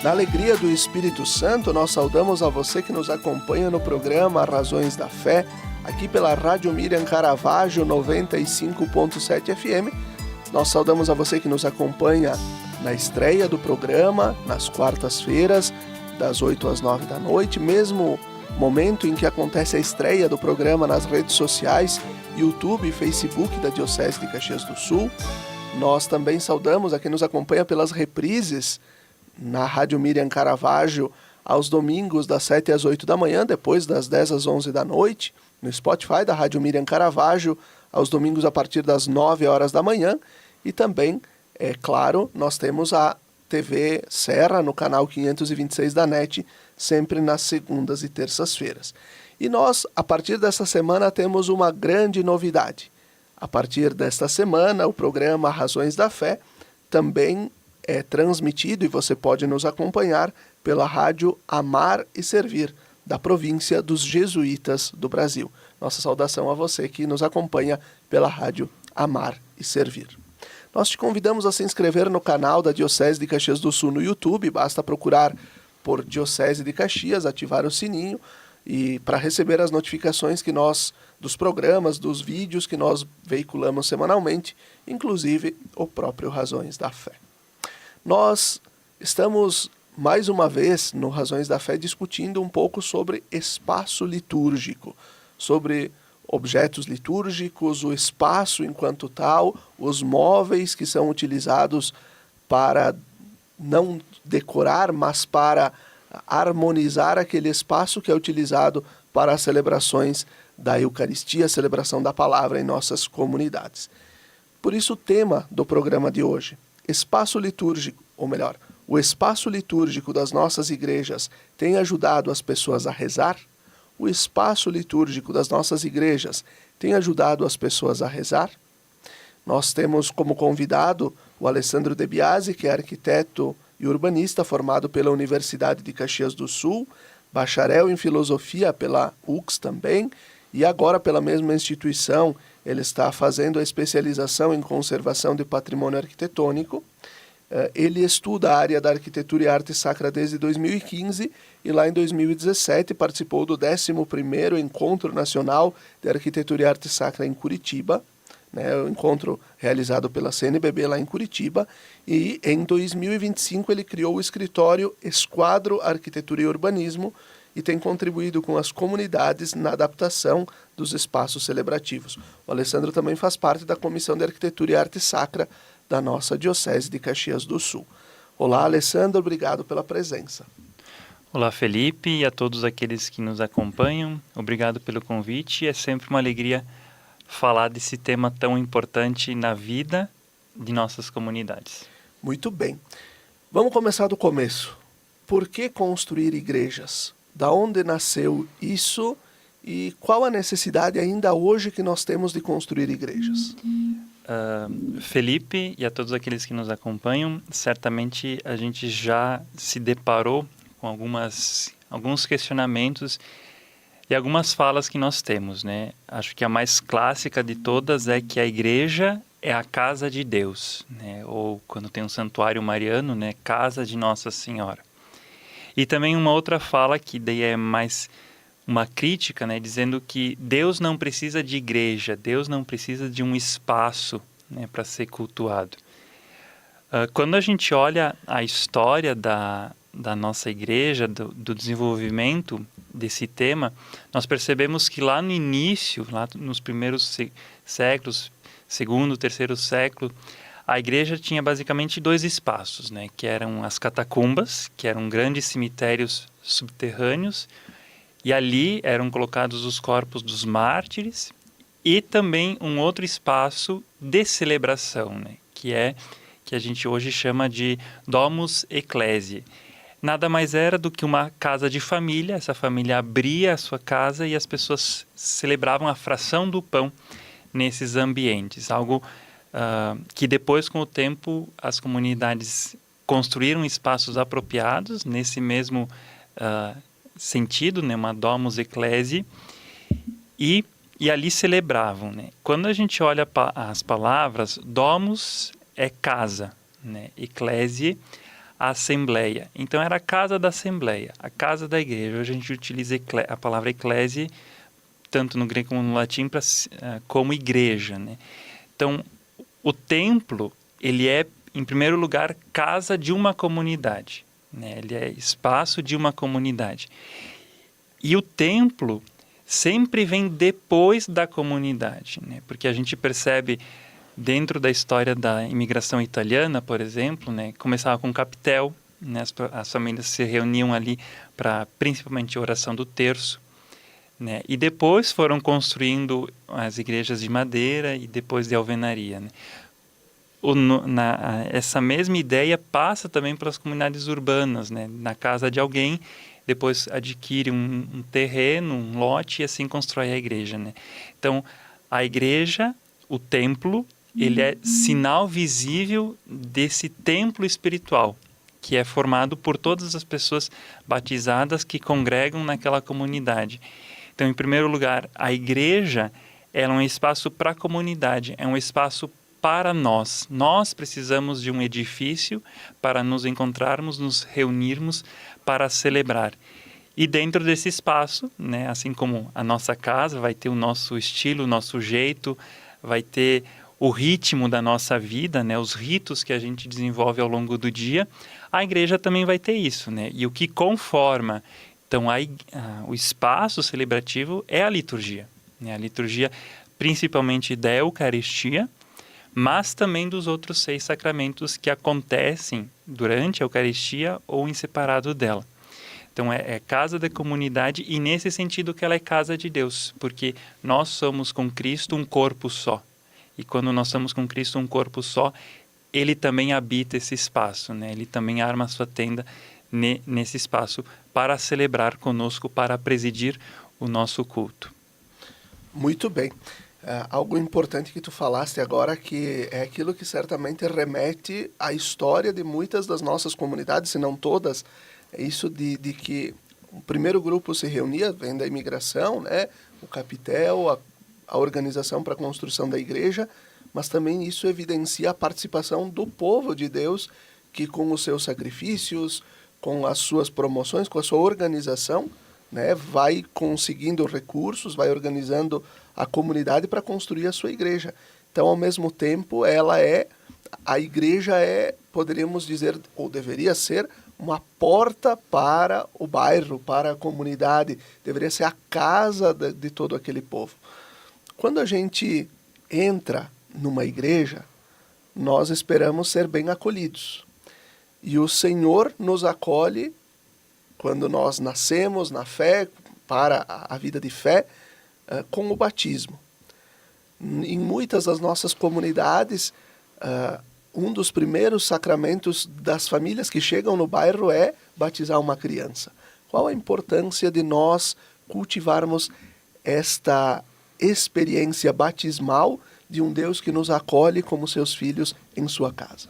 Na alegria do Espírito Santo, nós saudamos a você que nos acompanha no programa Razões da Fé, aqui pela Rádio Miriam Caravaggio 95.7 FM. Nós saudamos a você que nos acompanha na estreia do programa, nas quartas-feiras, das 8 às 9 da noite, mesmo momento em que acontece a estreia do programa nas redes sociais, YouTube e Facebook da Diocese de Caxias do Sul. Nós também saudamos a quem nos acompanha pelas reprises na Rádio Miriam Caravaggio, aos domingos das 7 às 8 da manhã, depois das 10 às 11 da noite, no Spotify da Rádio Miriam Caravaggio, aos domingos a partir das 9 horas da manhã, e também, é claro, nós temos a TV Serra no canal 526 da NET, sempre nas segundas e terças-feiras. E nós, a partir dessa semana, temos uma grande novidade. A partir desta semana, o programa Razões da Fé também é transmitido e você pode nos acompanhar pela rádio Amar e Servir, da província dos Jesuítas do Brasil. Nossa saudação a você que nos acompanha pela rádio Amar e Servir. Nós te convidamos a se inscrever no canal da Diocese de Caxias do Sul no YouTube, basta procurar por Diocese de Caxias, ativar o sininho e para receber as notificações que nós, dos programas, dos vídeos que nós veiculamos semanalmente, inclusive o próprio Razões da Fé. Nós estamos, mais uma vez, no Razões da Fé, discutindo um pouco sobre espaço litúrgico, sobre objetos litúrgicos, o espaço enquanto tal, os móveis que são utilizados para não decorar, mas para harmonizar aquele espaço que é utilizado para as celebrações da Eucaristia, a celebração da palavra em nossas comunidades. Por isso o tema do programa de hoje, espaço litúrgico, ou melhor, o espaço litúrgico das nossas igrejas tem ajudado as pessoas a rezar? O espaço litúrgico das nossas igrejas tem ajudado as pessoas a rezar? Nós temos como convidado o Alessandro De Biasi, que é arquiteto e urbanista formado pela Universidade de Caxias do Sul, bacharel em filosofia pela UX também, e agora pela mesma instituição ele está fazendo a especialização em conservação de patrimônio arquitetônico. Ele estuda a área da arquitetura e arte sacra desde 2015 e lá em 2017 participou do 11º Encontro Nacional de Arquitetura e Arte Sacra em Curitiba, o encontro realizado pela CNBB lá em Curitiba, e em 2025 ele criou o escritório Esquadro Arquitetura e Urbanismo e tem contribuído com as comunidades na adaptação dos espaços celebrativos. O Alessandro também faz parte da Comissão de Arquitetura e Arte Sacra da nossa Diocese de Caxias do Sul. Olá, Alessandro, obrigado pela presença. Olá, Felipe, e a todos aqueles que nos acompanham. Obrigado pelo convite. É sempre uma alegria falar desse tema tão importante na vida de nossas comunidades. Muito bem. Vamos começar do começo. Por que construir igrejas? Da onde nasceu isso e qual a necessidade ainda hoje que nós temos de construir igrejas? Felipe e a todos aqueles que nos acompanham, certamente a gente já se deparou com alguns questionamentos e algumas falas que nós temos, né? Acho que a mais clássica de todas é que a igreja é a casa de Deus, né? Ou quando tem um santuário mariano, né? Casa de Nossa Senhora. E também uma outra fala que daí é mais uma crítica, né? Dizendo que Deus não precisa de igreja, Deus não precisa de um espaço, né? Para ser cultuado. Quando a gente olha a história da nossa igreja, do desenvolvimento desse tema, nós percebemos que lá no início, lá nos primeiros séculos, segundo, terceiro século, a igreja tinha basicamente dois espaços, né, que eram as catacumbas, que eram grandes cemitérios subterrâneos, e ali eram colocados os corpos dos mártires, e também um outro espaço de celebração, né, que a gente hoje chama de Domus Ecclesiae. Nada mais era do que uma casa de família. Essa família abria a sua casa e as pessoas celebravam a fração do pão nesses ambientes. Algo que depois, com o tempo, as comunidades construíram espaços apropriados nesse mesmo sentido, né, uma Domus Ecclesiae, e ali celebravam, né? Quando a gente olha as palavras, Domus é casa, né? Ecclesiae, a assembleia. Então era a casa da assembleia, a casa da igreja. Hoje a gente utiliza a palavra eclésia, tanto no grego como no latim, como igreja, né? Então, o templo, ele é, em primeiro lugar, casa de uma comunidade, né? Ele é espaço de uma comunidade. E o templo sempre vem depois da comunidade, né? Porque a gente percebe, dentro da história da imigração italiana, por exemplo, né? Começava com capitel, né? As famílias se reuniam ali para, principalmente, a oração do terço, né? E depois foram construindo as igrejas de madeira e depois de alvenaria, né? Essa mesma ideia passa também para as comunidades urbanas, né? Na casa de alguém, depois adquire um terreno, um lote, e assim constrói a igreja, né? Então, a igreja, o templo, ele é sinal visível desse templo espiritual, que é formado por todas as pessoas batizadas que congregam naquela comunidade. Então, em primeiro lugar, a igreja ela é um espaço para a comunidade, é um espaço para nós. Nós precisamos de um edifício para nos encontrarmos, nos reunirmos para celebrar. E dentro desse espaço, né, assim como a nossa casa vai ter o nosso estilo, o nosso jeito, vai ter o ritmo da nossa vida, né, os ritos que a gente desenvolve ao longo do dia, a igreja também vai ter isso, né? E o que conforma então, o espaço celebrativo é a liturgia, né? A liturgia principalmente da Eucaristia, mas também dos outros 6 sacramentos que acontecem durante a Eucaristia ou em separado dela. Então, é casa da comunidade e nesse sentido que ela é casa de Deus, porque nós somos com Cristo um corpo só. E quando nós somos com Cristo um corpo só, Ele também habita esse espaço, né? Ele também arma a sua tenda nesse espaço para celebrar conosco, para presidir o nosso culto. Muito bem. Algo importante que tu falaste agora, que é aquilo que certamente remete à história de muitas das nossas comunidades, se não todas, é isso de que o primeiro grupo se reunia, vem da imigração, né? O capitel, a organização para a construção da igreja, mas também isso evidencia a participação do povo de Deus, que com os seus sacrifícios, com as suas promoções, com a sua organização, né, vai conseguindo recursos, vai organizando a comunidade para construir a sua igreja. Então, ao mesmo tempo, a igreja poderíamos dizer, ou deveria ser, uma porta para o bairro, para a comunidade, deveria ser a casa de todo aquele povo. Quando a gente entra numa igreja, nós esperamos ser bem acolhidos. E o Senhor nos acolhe quando nós nascemos na fé, para a vida de fé, com o batismo. Em muitas das nossas comunidades, um dos primeiros sacramentos das famílias que chegam no bairro é batizar uma criança. Qual a importância de nós cultivarmos esta experiência batismal de um Deus que nos acolhe como seus filhos em sua casa?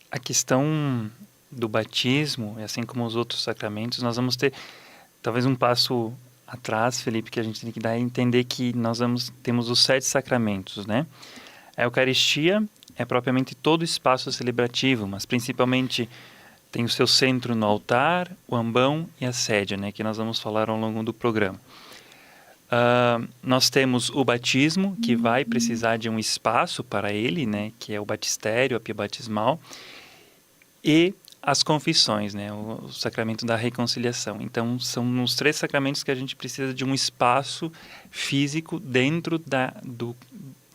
A questão do batismo, assim como os outros sacramentos, nós vamos ter talvez um passo atrás, Felipe, que a gente tem que dar e entender que temos os 7 sacramentos, né? A Eucaristia é propriamente todo o espaço celebrativo, mas principalmente tem o seu centro no altar, o ambão e a sédia, né? Que nós vamos falar ao longo do programa. Nós temos o batismo, que vai precisar de um espaço para ele, né? Que é o batistério, a pia batismal. E as confissões, né? O sacramento da reconciliação. Então, são os 3 sacramentos que a gente precisa de um espaço físico dentro da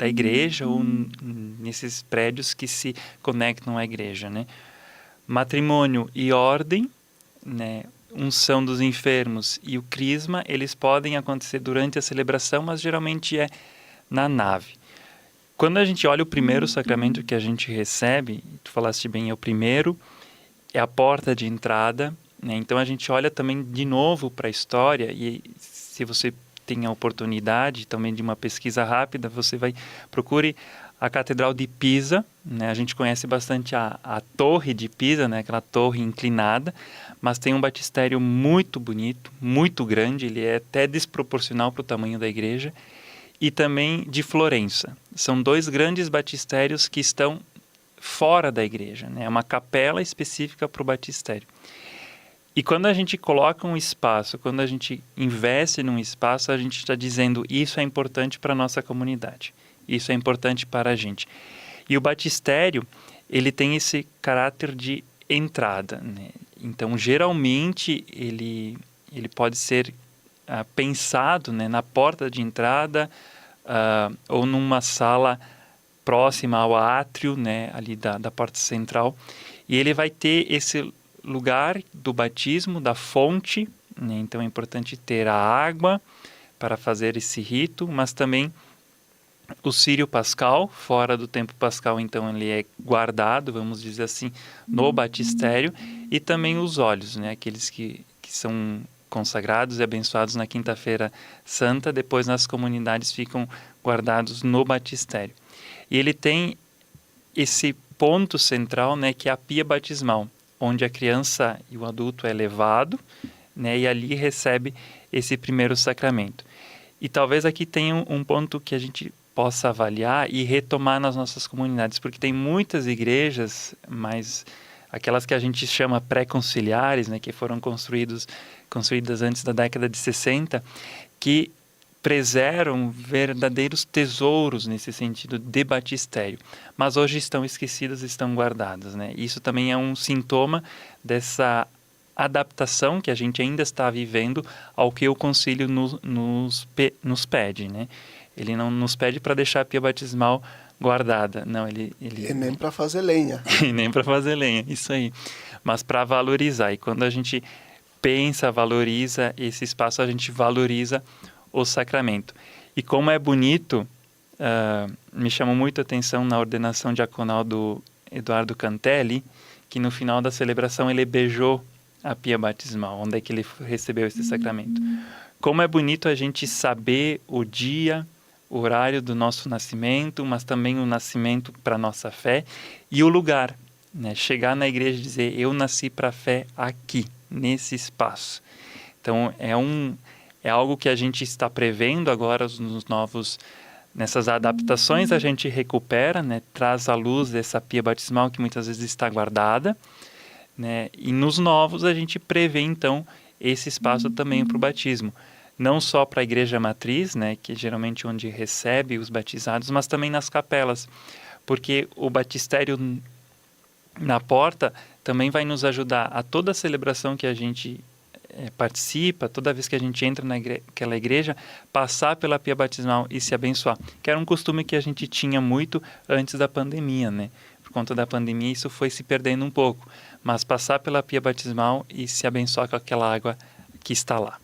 igreja ou nesses prédios que se conectam à igreja, né? Matrimônio e ordem, né? Unção dos enfermos e o crisma, eles podem acontecer durante a celebração, mas geralmente é na nave. Quando a gente olha o primeiro sacramento que a gente recebe, tu falaste bem, é o primeiro, é a porta de entrada, né? Então a gente olha também de novo para a história e se você tem a oportunidade também de uma pesquisa rápida, procure a Catedral de Pisa, né? A gente conhece bastante a Torre de Pisa, né? Aquela torre inclinada, mas tem um batistério muito bonito, muito grande, ele é até desproporcional para o tamanho da igreja, e também de Florença. São 2 grandes batistérios que estão fora da igreja, né? É uma capela específica para o batistério. E quando a gente coloca um espaço, quando a gente investe num espaço, a gente está dizendo isso é importante para a nossa comunidade, isso é importante para a gente. E o batistério, ele tem esse caráter de entrada, né? Então, geralmente, ele pode ser pensado, né, na porta de entrada ou numa sala próxima ao átrio, né, ali da porta central. E ele vai ter esse lugar do batismo, da fonte, né? Então é importante ter a água para fazer esse rito, mas também o círio pascal, fora do tempo pascal, então ele é guardado, vamos dizer assim, no batistério, e também os óleos, né? Aqueles que são consagrados e abençoados na quinta-feira santa, depois nas comunidades ficam guardados no batistério. E ele tem esse ponto central, né, que é a pia batismal, onde a criança e o adulto é levado, né, e ali recebe esse primeiro sacramento. E talvez aqui tenha um ponto que a gente possa avaliar e retomar nas nossas comunidades, porque tem muitas igrejas, mas aquelas que a gente chama pré-conciliares, né, que foram construídas antes da década de 60, que preservam verdadeiros tesouros nesse sentido de batistério, mas hoje estão esquecidas, estão guardadas, né? Isso também é um sintoma dessa adaptação que a gente ainda está vivendo ao que o concílio nos pede, né? Ele não nos pede para deixar a pia batismal guardada, não, ele... E nem para fazer lenha. E nem para fazer lenha, isso aí, mas para valorizar. E quando a gente pensa, valoriza esse espaço, a gente valoriza o sacramento. E como é bonito, me chamou muito a atenção na ordenação diaconal do Eduardo Cantelli, que no final da celebração ele beijou a pia batismal, onde é que ele recebeu esse sacramento. Como é bonito a gente saber o dia, o horário do nosso nascimento, mas também o nascimento para a nossa fé e o lugar, né? Chegar na igreja e dizer, eu nasci para a fé aqui, nesse espaço. Então, é algo que a gente está prevendo agora nessas adaptações a gente recupera, né, traz à luz essa pia batismal que muitas vezes está guardada, né, e nos novos a gente prevê então esse espaço também para o batismo, não só para a igreja matriz, né, que é geralmente onde recebe os batizados, mas também nas capelas, porque o batistério na porta também vai nos ajudar a toda a celebração que a gente participa, toda vez que a gente entra naquela igreja, passar pela pia batismal e se abençoar, que era um costume que a gente tinha muito antes da pandemia, né? Por conta da pandemia isso foi se perdendo um pouco, mas passar pela pia batismal e se abençoar com aquela água que está lá.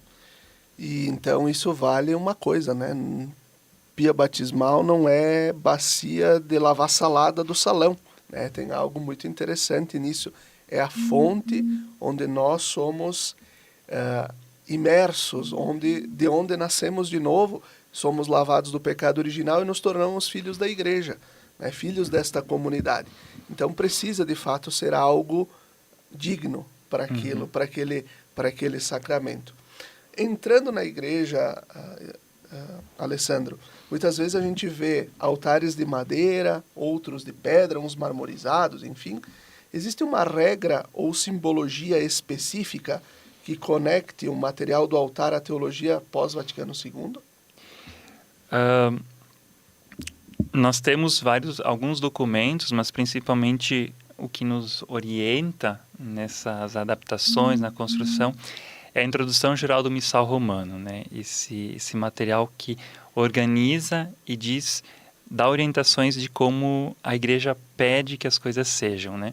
E então isso vale uma coisa, né? Pia batismal não é bacia de lavar salada do salão, né? Tem algo muito interessante nisso, é a fonte onde nós somos imersos, de onde nascemos de novo, somos lavados do pecado original e nos tornamos filhos da igreja, né? Filhos desta comunidade. Então precisa de fato ser algo digno para aquilo, para aquele sacramento. Entrando na igreja, Alessandro, muitas vezes a gente vê altares de madeira, outros de pedra, uns marmorizados, enfim. Existe uma regra ou simbologia específica que conecte o material do altar à teologia pós-Vaticano II? Nós temos alguns documentos, mas principalmente o que nos orienta nessas adaptações, na construção, é a introdução geral do Missal Romano, né? Esse material que organiza e dá orientações de como a igreja pede que as coisas sejam, né?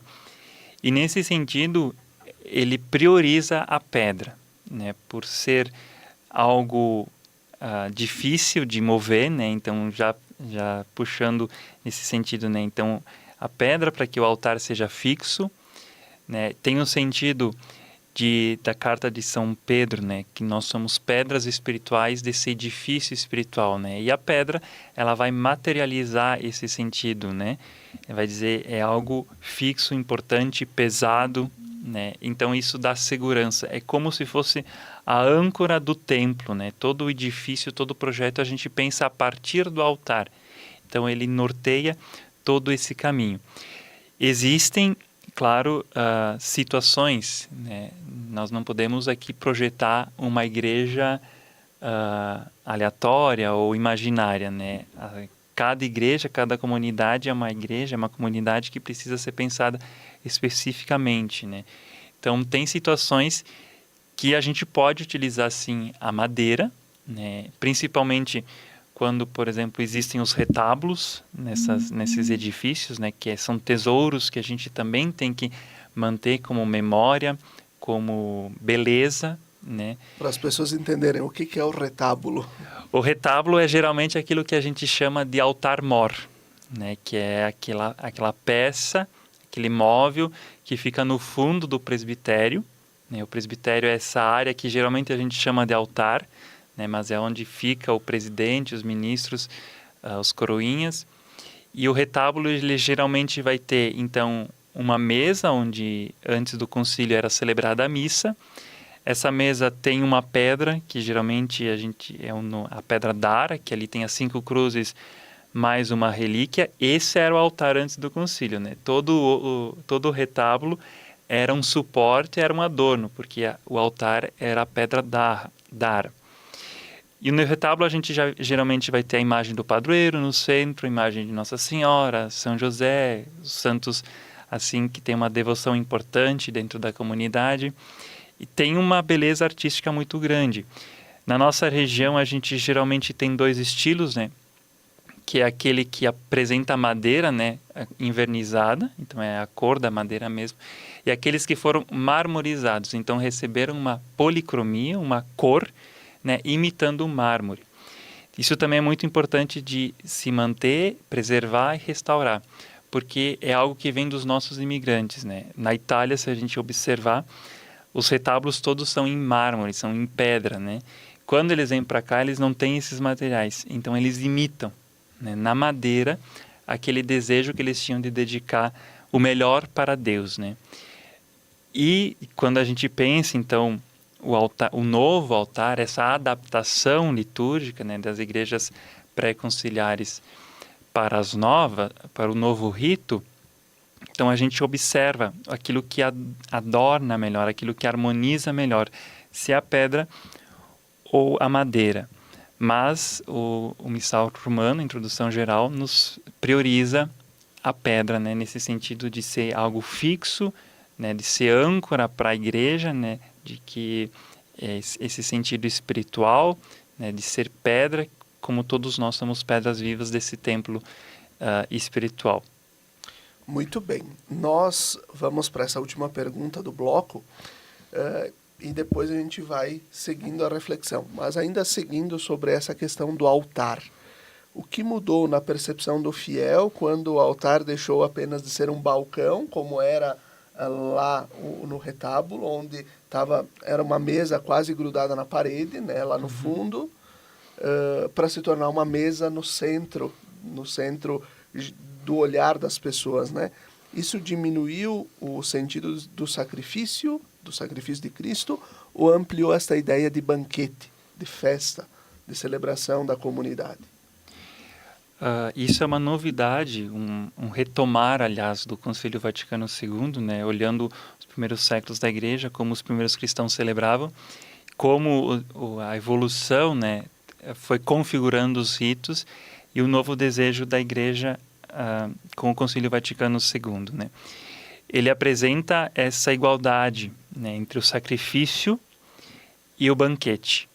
E nesse sentido, ele prioriza a pedra, né? Por ser algo difícil de mover, né? Então, já puxando nesse sentido, né? Então, a pedra para que o altar seja fixo, né? Tem o sentido da carta de São Pedro, né? Que nós somos pedras espirituais desse edifício espiritual, né? E a pedra, ela vai materializar esse sentido, né? Vai dizer, é algo fixo, importante, pesado, né? Então isso dá segurança, é como se fosse a âncora do templo, né? Todo o edifício, todo o projeto a gente pensa a partir do altar, então ele norteia todo esse caminho. Existem, claro, situações, né? Nós não podemos aqui projetar uma igreja aleatória ou imaginária, né? Cada igreja, cada comunidade é uma igreja, é uma comunidade que precisa ser pensada especificamente, né? Então, tem situações que a gente pode utilizar, sim, a madeira, né? Principalmente quando, por exemplo, existem os retábulos nesses edifícios, né? Que são tesouros que a gente também tem que manter como memória, como beleza, né? Para as pessoas entenderem o que é o retábulo. O retábulo é geralmente aquilo que a gente chama de altar-mor, né? Que é aquela peça, aquele móvel que fica no fundo do presbitério, né? O presbitério é essa área que geralmente a gente chama de altar, né? Mas é onde fica o presidente, os ministros, os coroinhas. E o retábulo, ele geralmente vai ter, então, uma mesa onde antes do concílio era celebrada a missa. Essa mesa tem uma pedra, que geralmente a pedra d'ara, que ali tem as 5 cruzes, mais uma relíquia. Esse era o altar antes do concílio, né? Todo o retábulo era um suporte, era um adorno, porque o altar era a pedra d'ara. E no retábulo a gente geralmente vai ter a imagem do padroeiro no centro, a imagem de Nossa Senhora, São José, os santos assim que tem uma devoção importante dentro da comunidade. E tem uma beleza artística muito grande. Na nossa região, a gente geralmente tem 2 estilos, né? Que é aquele que apresenta a madeira, né? Invernizada, então é a cor da madeira mesmo. E aqueles que foram marmorizados, então receberam uma policromia, uma cor, né? Imitando o mármore. Isso também é muito importante de se manter, preservar e restaurar, porque é algo que vem dos nossos imigrantes, né? Na Itália, se a gente observar, os retábulos todos são em mármore, são em pedra, né? Quando eles vêm para cá, eles não têm esses materiais, então eles imitam, né, na madeira, aquele desejo que eles tinham de dedicar o melhor para Deus, né? E quando a gente pensa, então, o novo altar, essa adaptação litúrgica, né, das igrejas pré-conciliares para o novo rito, então a gente observa aquilo que adorna melhor, aquilo que harmoniza melhor, se é a pedra ou a madeira. Mas o Missal Romano, a Introdução Geral, nos prioriza a pedra, né, nesse sentido de ser algo fixo, né, de ser âncora para a igreja, né, de que esse sentido espiritual, né, de ser pedra, como todos nós somos pedras vivas desse templo espiritual. Muito bem. Nós vamos para essa última pergunta do bloco e depois a gente vai seguindo a reflexão. Mas ainda seguindo sobre essa questão do altar. O que mudou na percepção do fiel quando o altar deixou apenas de ser um balcão, como era lá no retábulo, onde era uma mesa quase grudada na parede, né, lá no fundo, para se tornar uma mesa no centro do olhar das pessoas, né? Isso diminuiu o sentido do sacrifício de Cristo, ou ampliou esta ideia de banquete, de festa, de celebração da comunidade? Isso é uma novidade, um retomar, aliás, do Concílio Vaticano II, né? Olhando os primeiros séculos da Igreja, como os primeiros cristãos celebravam, como a evolução, né, foi configurando os ritos e o novo desejo da Igreja com o Concílio Vaticano II, né? Ele apresenta essa igualdade, né, entre o sacrifício e o banquete.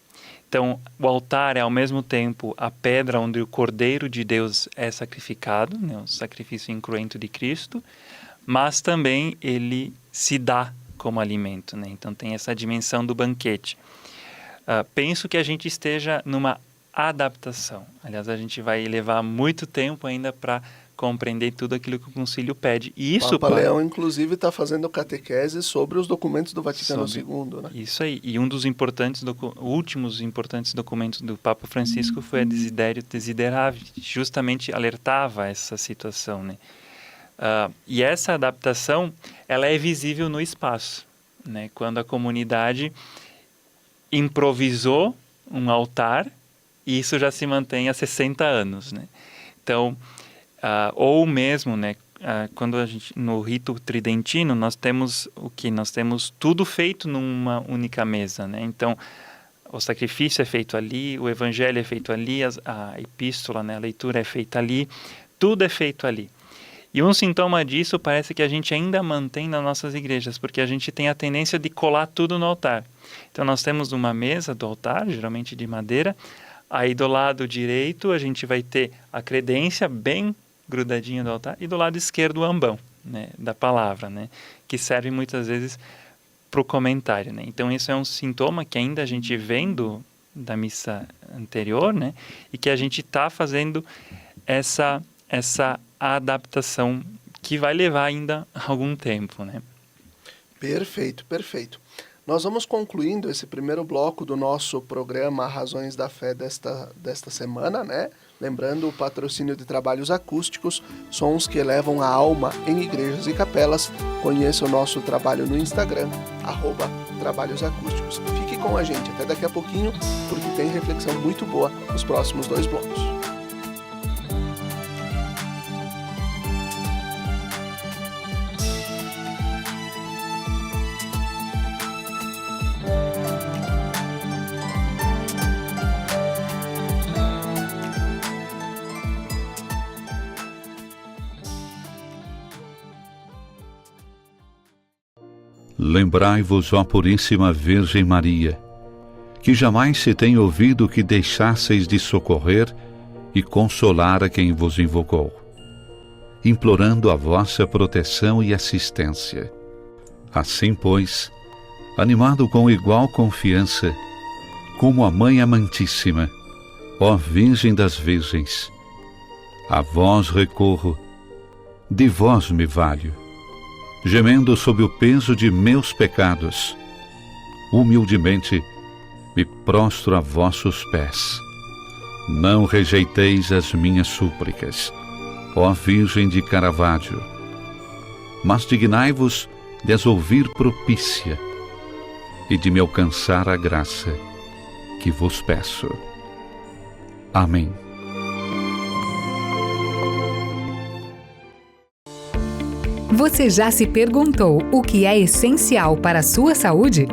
Então, o altar é ao mesmo tempo a pedra onde o Cordeiro de Deus é sacrificado, né, o sacrifício incruento de Cristo, mas também ele se dá como alimento, né? Então tem essa dimensão do banquete. Penso que a gente esteja numa adaptação. Aliás, a gente vai levar muito tempo ainda para compreender tudo aquilo que o concílio pede. E isso, o Papa Leão, inclusive, está fazendo catequese sobre os documentos do Vaticano II, né? Isso aí. E um dos últimos importantes documentos do Papa Francisco foi a Desiderio Desideravit, justamente alertava essa situação, né? E essa adaptação, ela é visível no espaço, né? Quando a comunidade improvisou um altar, e isso já se mantém há 60 anos, né? Então, ou mesmo, né, quando a gente, no rito tridentino, nós temos o que? Nós temos tudo feito numa única mesa, né? Então, o sacrifício é feito ali, o evangelho é feito ali, a epístola, né, a leitura é feita ali, tudo é feito ali. E um sintoma disso parece que a gente ainda mantém nas nossas igrejas, porque a gente tem a tendência de colar tudo no altar. Então nós temos uma mesa do altar, geralmente de madeira, aí do lado direito a gente vai ter a credência bem grudadinha do altar, e do lado esquerdo o ambão, né, da palavra, né, que serve muitas vezes para o comentário, né? Então isso é um sintoma que ainda a gente vem da missa anterior, né, e que a gente está fazendo essa adaptação que vai levar ainda algum tempo, né? Perfeito, perfeito. Nós vamos concluindo esse primeiro bloco do nosso programa Razões da Fé desta semana, né? Lembrando o patrocínio de trabalhos acústicos, sons que elevam a alma em igrejas e capelas. Conheça o nosso trabalho no Instagram, @trabalhosacústicos. Fique com a gente até daqui a pouquinho, porque tem reflexão muito boa nos próximos 2 blocos. Lembrai-vos, ó Puríssima Virgem Maria, que jamais se tem ouvido que deixasseis de socorrer e consolar a quem vos invocou, implorando a vossa proteção e assistência. Assim, pois, animado com igual confiança, como a Mãe Amantíssima, ó Virgem das Virgens, a vós recorro, de vós me valho, gemendo sob o peso de meus pecados, humildemente me prostro a vossos pés. Não rejeiteis as minhas súplicas, ó Virgem de Caravaggio, mas dignai-vos de as ouvir propícia e de me alcançar a graça que vos peço. Amém. Você já se perguntou o que é essencial para a sua saúde?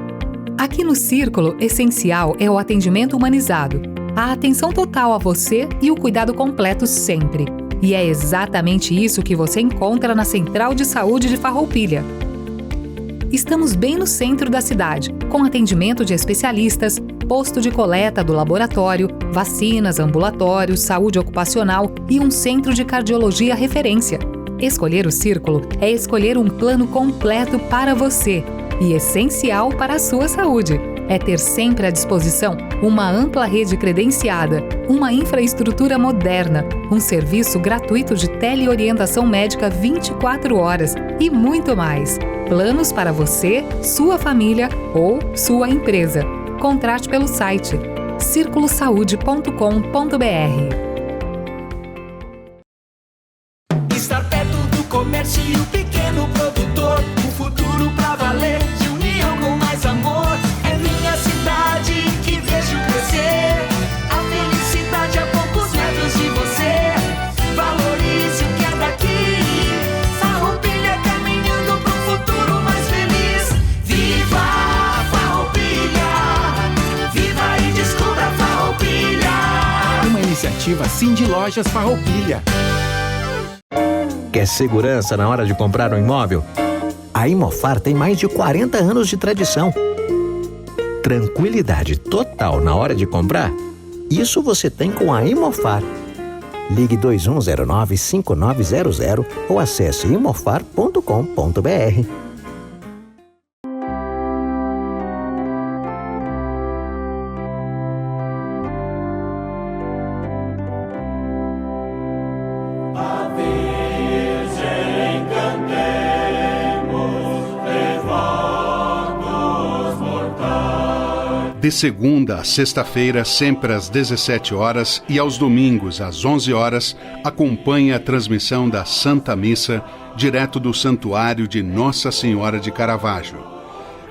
Aqui no Círculo, essencial é o atendimento humanizado, a atenção total a você e o cuidado completo sempre. E é exatamente isso que você encontra na Central de Saúde de Farroupilha. Estamos bem no centro da cidade, com atendimento de especialistas, posto de coleta do laboratório, vacinas, ambulatórios, saúde ocupacional e um centro de cardiologia referência. Escolher o Círculo é escolher um plano completo para você e essencial para a sua saúde. É ter sempre à disposição uma ampla rede credenciada, uma infraestrutura moderna, um serviço gratuito de teleorientação médica 24 horas e muito mais. Planos para você, sua família ou sua empresa. Contrate pelo site circulosaude.com.br. Comércio e o pequeno produtor, um futuro pra valer, de união com mais amor. É minha cidade que vejo crescer, a felicidade a poucos metros de você. Valorize o que é daqui, Farroupilha caminhando pro futuro mais feliz. Viva Farroupilha, viva e descubra Farroupilha. Uma iniciativa Cindy Lojas Farroupilha. Quer segurança na hora de comprar um imóvel? A Imofar tem mais de 40 anos de tradição. Tranquilidade total na hora de comprar? Isso você tem com a Imofar. Ligue 2109-5900 ou acesse imofar.com.br. De segunda a sexta-feira, sempre às 17 horas e aos domingos às 11 horas, acompanhe a transmissão da Santa Missa, direto do Santuário de Nossa Senhora de Caravaggio.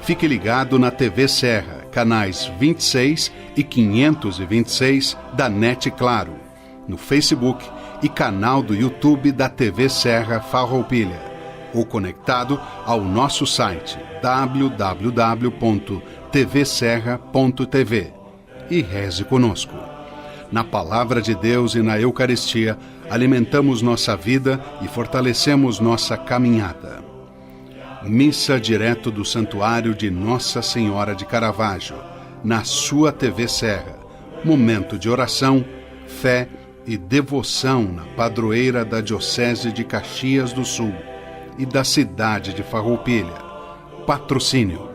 Fique ligado na TV Serra, canais 26 e 526 da NET Claro. no Facebook e canal do YouTube da TV Serra Farroupilha, ou conectado ao nosso site www.tvserra.tv e reze conosco. Na Palavra de Deus e na Eucaristia, alimentamos nossa vida e fortalecemos nossa caminhada. Missa direto do Santuário de Nossa Senhora de Caravaggio, na sua TV Serra. Momento de oração, fé e devoção na padroeira da Diocese de Caxias do Sul e da cidade de Farroupilha. Patrocínio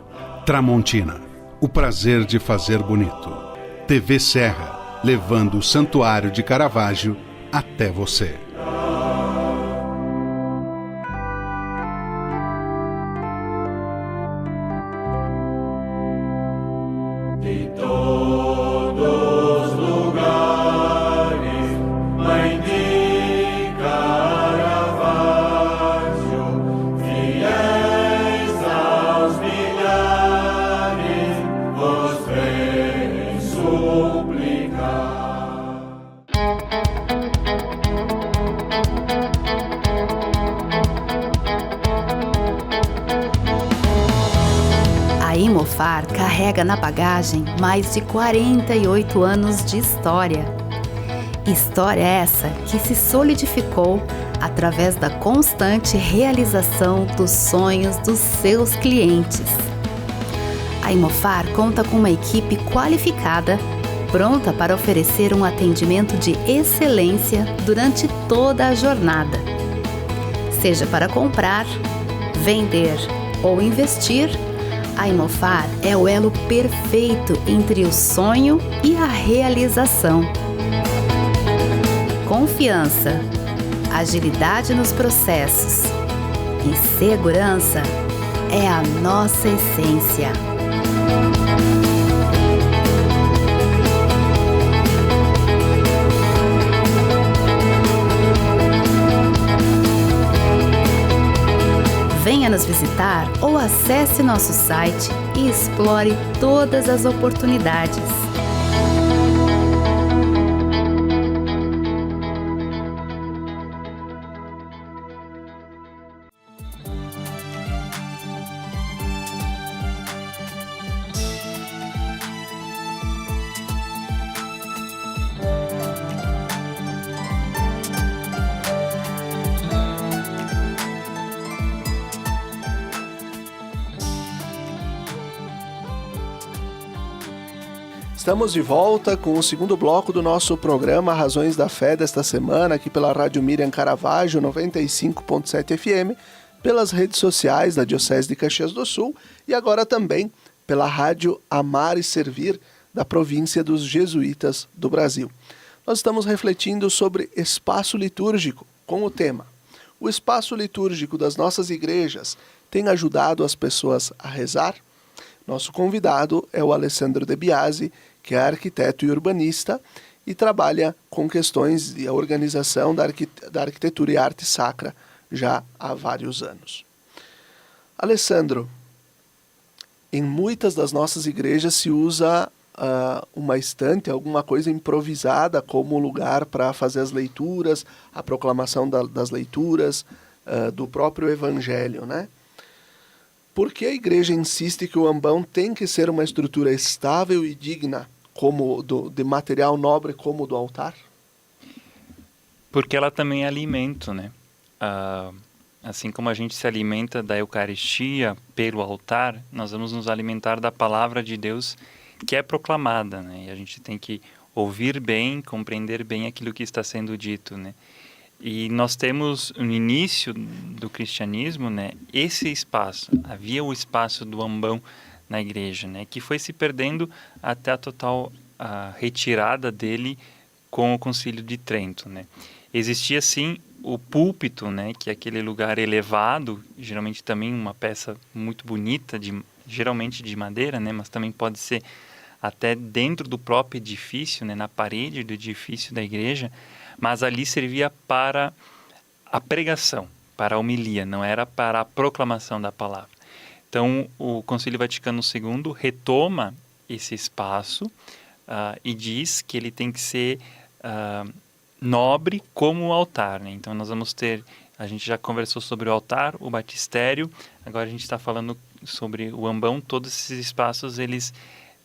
Tramontina, o prazer de fazer bonito. TV Serra, levando o Santuário de Caravaggio até você. A Imofar carrega na bagagem mais de 48 anos de história. História essa que se solidificou através da constante realização dos sonhos dos seus clientes. A Imofar conta com uma equipe qualificada, pronta para oferecer um atendimento de excelência durante toda a jornada. Seja para comprar, vender ou investir, a Imofar é o elo perfeito entre o sonho e a realização. Confiança, agilidade nos processos e segurança é a nossa essência. Venha nos visitar ou acesse nosso site e explore todas as oportunidades. Estamos de volta com o segundo bloco do nosso programa Razões da Fé desta semana, aqui pela Rádio Miriam Caravaggio 95.7 FM, pelas redes sociais da Diocese de Caxias do Sul e agora também pela Rádio Amar e Servir da província dos Jesuítas do Brasil. Nós estamos refletindo sobre espaço litúrgico com o tema: o espaço litúrgico das nossas igrejas tem ajudado as pessoas a rezar? Nosso convidado é o Alessandro De Biasi, que é arquiteto e urbanista e trabalha com questões de organização da arquitetura e arte sacra já há vários anos. Alessandro, em muitas das nossas igrejas se usa uma estante, alguma coisa improvisada como lugar para fazer as leituras, a proclamação das leituras, do próprio evangelho, né? Por que a igreja insiste que o ambão tem que ser uma estrutura estável e digna, como de material nobre como o do altar? Porque ela também é alimento, né? Assim como a gente se alimenta da Eucaristia pelo altar, nós vamos nos alimentar da palavra de Deus que é proclamada, né? E a gente tem que ouvir bem, compreender bem aquilo que está sendo dito, né? E nós temos no início do cristianismo, né, esse espaço. Havia o espaço do ambão na igreja, né, que foi se perdendo até a total retirada dele com o Concílio de Trento, né. Existia sim o púlpito, né, que é aquele lugar elevado, geralmente também uma peça muito bonita, geralmente de madeira, né, mas também pode ser até dentro do próprio edifício, né, na parede do edifício da igreja. Mas ali servia para a pregação, para a homilia, não era para a proclamação da palavra. Então, o Concílio Vaticano II retoma esse espaço e diz que ele tem que ser nobre como o altar, né? Então nós vamos ter, a gente já conversou sobre o altar, o batistério, agora a gente está falando sobre o ambão. Todos esses espaços,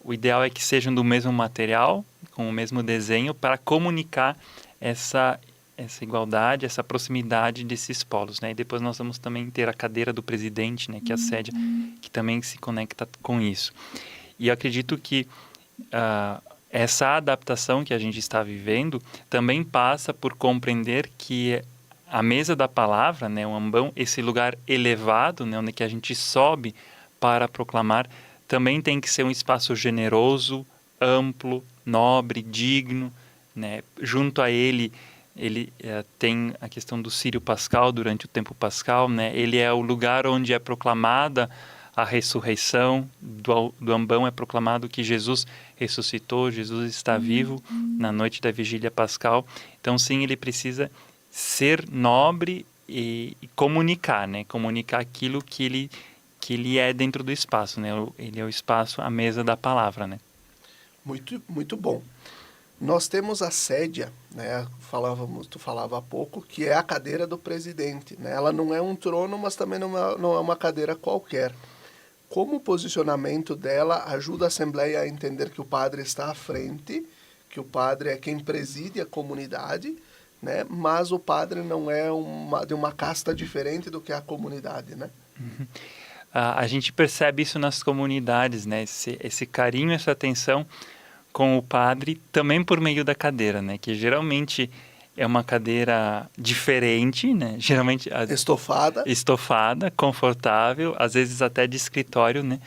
o ideal é que sejam do mesmo material, com o mesmo desenho, para comunicar essa igualdade, essa proximidade desses polos, né? E depois nós vamos também ter a cadeira do presidente, né, que é a sede, que também se conecta com isso. E eu acredito que essa adaptação que a gente está vivendo também passa por compreender que a mesa da palavra, né, o ambão, esse lugar elevado, né, onde que a gente sobe para proclamar, também tem que ser um espaço generoso, amplo, nobre, digno, né? Junto a ele tem a questão do Sírio Pascal durante o tempo pascal, né? Ele é o lugar onde é proclamada a ressurreição. Do ambão é proclamado que Jesus ressuscitou, Jesus está vivo na noite da vigília pascal. Então, sim, ele precisa ser nobre e comunicar, né? Comunicar aquilo que ele é dentro do espaço, né? Ele é o espaço, a mesa da palavra, né? Muito, muito bom. Nós temos a sédia, né? Tu falava há pouco, que é a cadeira do presidente, né? Ela não é um trono, mas também não é uma cadeira qualquer. Como o posicionamento dela ajuda a Assembleia a entender que o padre está à frente, que o padre é quem preside a comunidade, né? Mas o padre não é de uma casta diferente do que a comunidade, né? Uhum. A gente percebe isso nas comunidades, né? Esse carinho, essa atenção com o padre, também por meio da cadeira, né? Que geralmente é uma cadeira diferente, né? Geralmente estofada, confortável, às vezes até de escritório, né?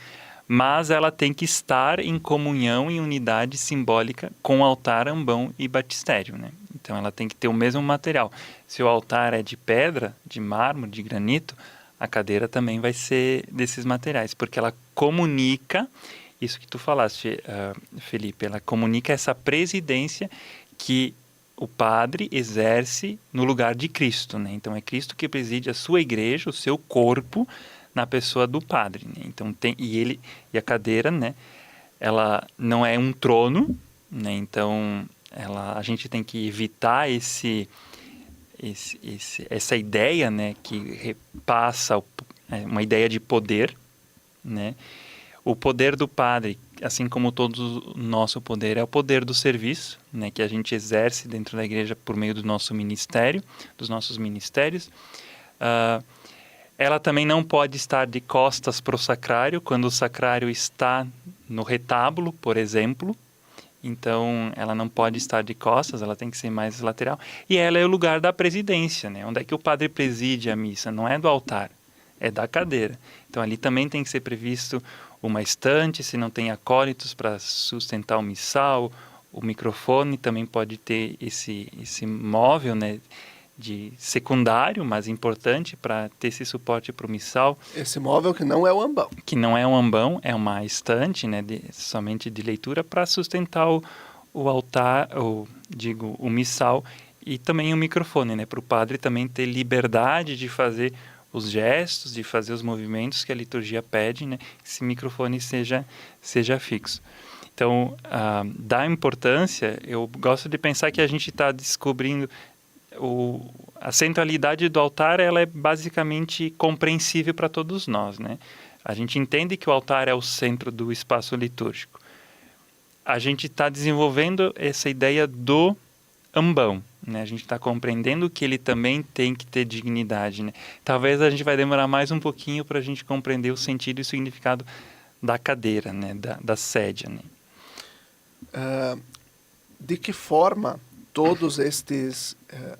Mas ela tem que estar em comunhão e unidade simbólica com o altar, ambão e batistério, né? Então ela tem que ter o mesmo material. Se o altar é de pedra, de mármore, de granito, a cadeira também vai ser desses materiais, porque ela comunica isso que tu falaste, Felipe, ela comunica essa presidência que o padre exerce no lugar de Cristo, né? Então é Cristo que preside a sua igreja, o seu corpo, na pessoa do padre, né? Então e a cadeira, né? Ela não é um trono, né? Então a gente tem que evitar essa ideia, né, que repassa uma ideia de poder, né? O poder do padre, assim como todo o nosso poder, é o poder do serviço, né, que a gente exerce dentro da igreja por meio do nosso ministério, dos nossos ministérios. Ela também não pode estar de costas para o sacrário, quando o sacrário está no retábulo, por exemplo. Então, ela não pode estar de costas, ela tem que ser mais lateral. E ela é o lugar da presidência, né? Onde é que o padre preside a missa? Não é do altar, é da cadeira. Então, ali também tem que ser previsto uma estante, se não tem acólitos para sustentar o missal. O microfone também pode ter esse móvel, né, de secundário, mas importante para ter esse suporte para o missal. Esse móvel que não é o ambão. Que não é um ambão, é uma estante, né, somente de leitura para sustentar o altar, o missal, e também o microfone, né, para o padre também ter liberdade de fazer os gestos, de fazer os movimentos que a liturgia pede, né, que esse microfone seja fixo. Então, da importância, eu gosto de pensar que a gente está descobrindo a centralidade do altar. Ela é basicamente compreensível para todos nós, né? A gente entende que o altar é o centro do espaço litúrgico. A gente está desenvolvendo essa ideia do ambão, né? A gente está compreendendo que ele também tem que ter dignidade, né? Talvez a gente vai demorar mais um pouquinho para a gente compreender o sentido e o significado da cadeira, né? Da sédia, né? De que forma todos estes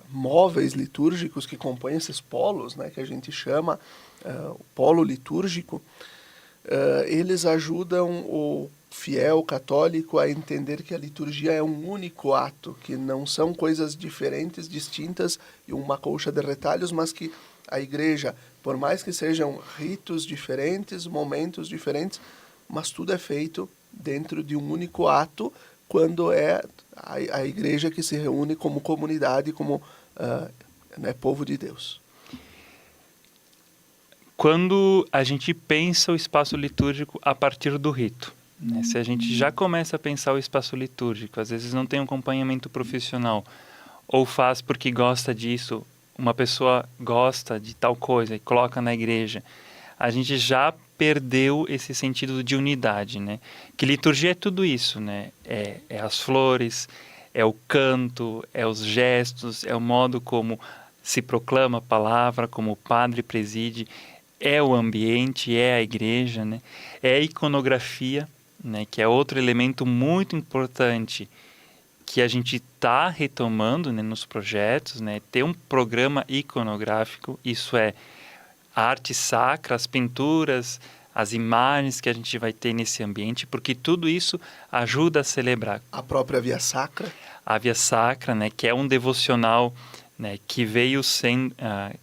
móveis litúrgicos que compõem esses polos, né, que a gente chama o polo litúrgico, eles ajudam o fiel católico a entender que a liturgia é um único ato, que não são coisas diferentes, distintas e uma colcha de retalhos, mas que a igreja, por mais que sejam ritos diferentes, momentos diferentes, mas tudo é feito dentro de um único ato, quando é a igreja que se reúne como comunidade, como povo de Deus. Quando a gente pensa o espaço litúrgico a partir do rito, né? Se a gente já começa a pensar o espaço litúrgico, às vezes não tem um acompanhamento profissional, ou faz porque gosta disso, uma pessoa gosta de tal coisa e coloca na igreja, a gente já perdeu esse sentido de unidade, né? Que liturgia é tudo isso, né? É as flores, é o canto, é os gestos, é o modo como se proclama a palavra, como o padre preside, é o ambiente, é a igreja, né? É a iconografia, né? Que é outro elemento muito importante que a gente está retomando, né, nos projetos, né? Ter um programa iconográfico, isso é a arte sacra, as pinturas, as imagens que a gente vai ter nesse ambiente, porque tudo isso ajuda a celebrar. A própria Via Sacra? A Via Sacra, né, que é um devocional, né, que veio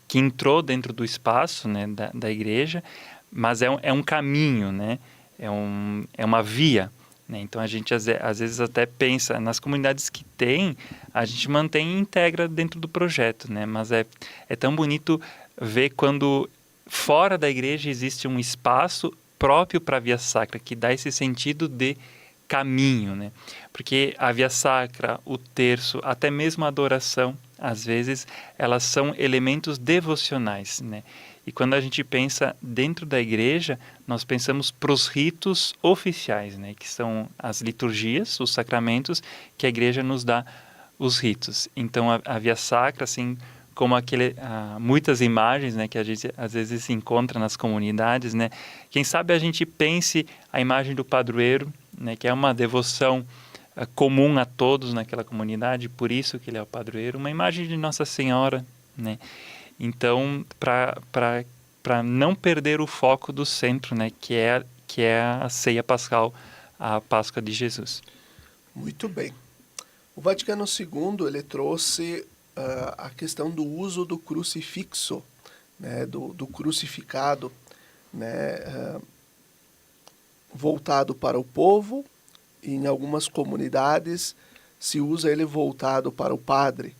que entrou dentro do espaço, né, da igreja, mas é um caminho, né, é uma via, né? Então a gente às vezes até pensa nas comunidades que tem, a gente mantém e integra dentro do projeto, né, mas é tão bonito ver quando fora da igreja existe um espaço próprio para a Via Sacra, que dá esse sentido de caminho, né? Porque a Via Sacra, o terço, até mesmo a adoração, às vezes, elas são elementos devocionais, né? E quando a gente pensa dentro da igreja, nós pensamos para os ritos oficiais, né? Que são as liturgias, os sacramentos, que a igreja nos dá os ritos. Então, a Via Sacra, assim, como muitas imagens, né, que a gente às vezes se encontra nas comunidades, né? Quem sabe a gente pense a imagem do padroeiro, né, que é uma devoção comum a todos naquela comunidade, por isso que ele é o padroeiro, uma imagem de Nossa Senhora, né? Então, para não perder o foco do centro, né, que é a ceia pascal, a Páscoa de Jesus. Muito bem. O Vaticano II, ele trouxe a questão do uso do crucifixo, né, do crucificado, né, voltado para o povo, e em algumas comunidades se usa ele voltado para o padre,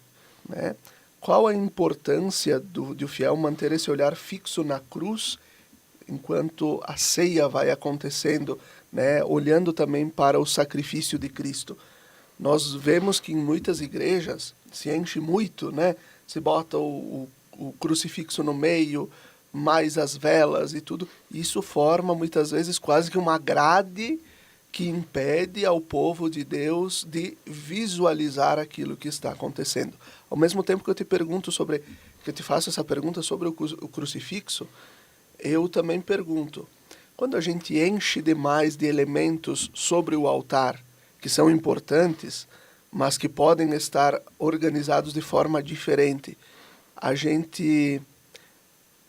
né? Qual a importância de o fiel manter esse olhar fixo na cruz enquanto a ceia vai acontecendo, né, olhando também para o sacrifício de Cristo? Nós vemos que em muitas igrejas se enche muito, né? Se bota o crucifixo no meio, mais as velas e tudo. Isso forma muitas vezes quase que uma grade que impede ao povo de Deus de visualizar aquilo que está acontecendo. Ao mesmo tempo que eu te faço essa pergunta sobre o crucifixo, eu também pergunto, quando a gente enche demais de elementos sobre o altar, que são importantes, mas que podem estar organizados de forma diferente, a gente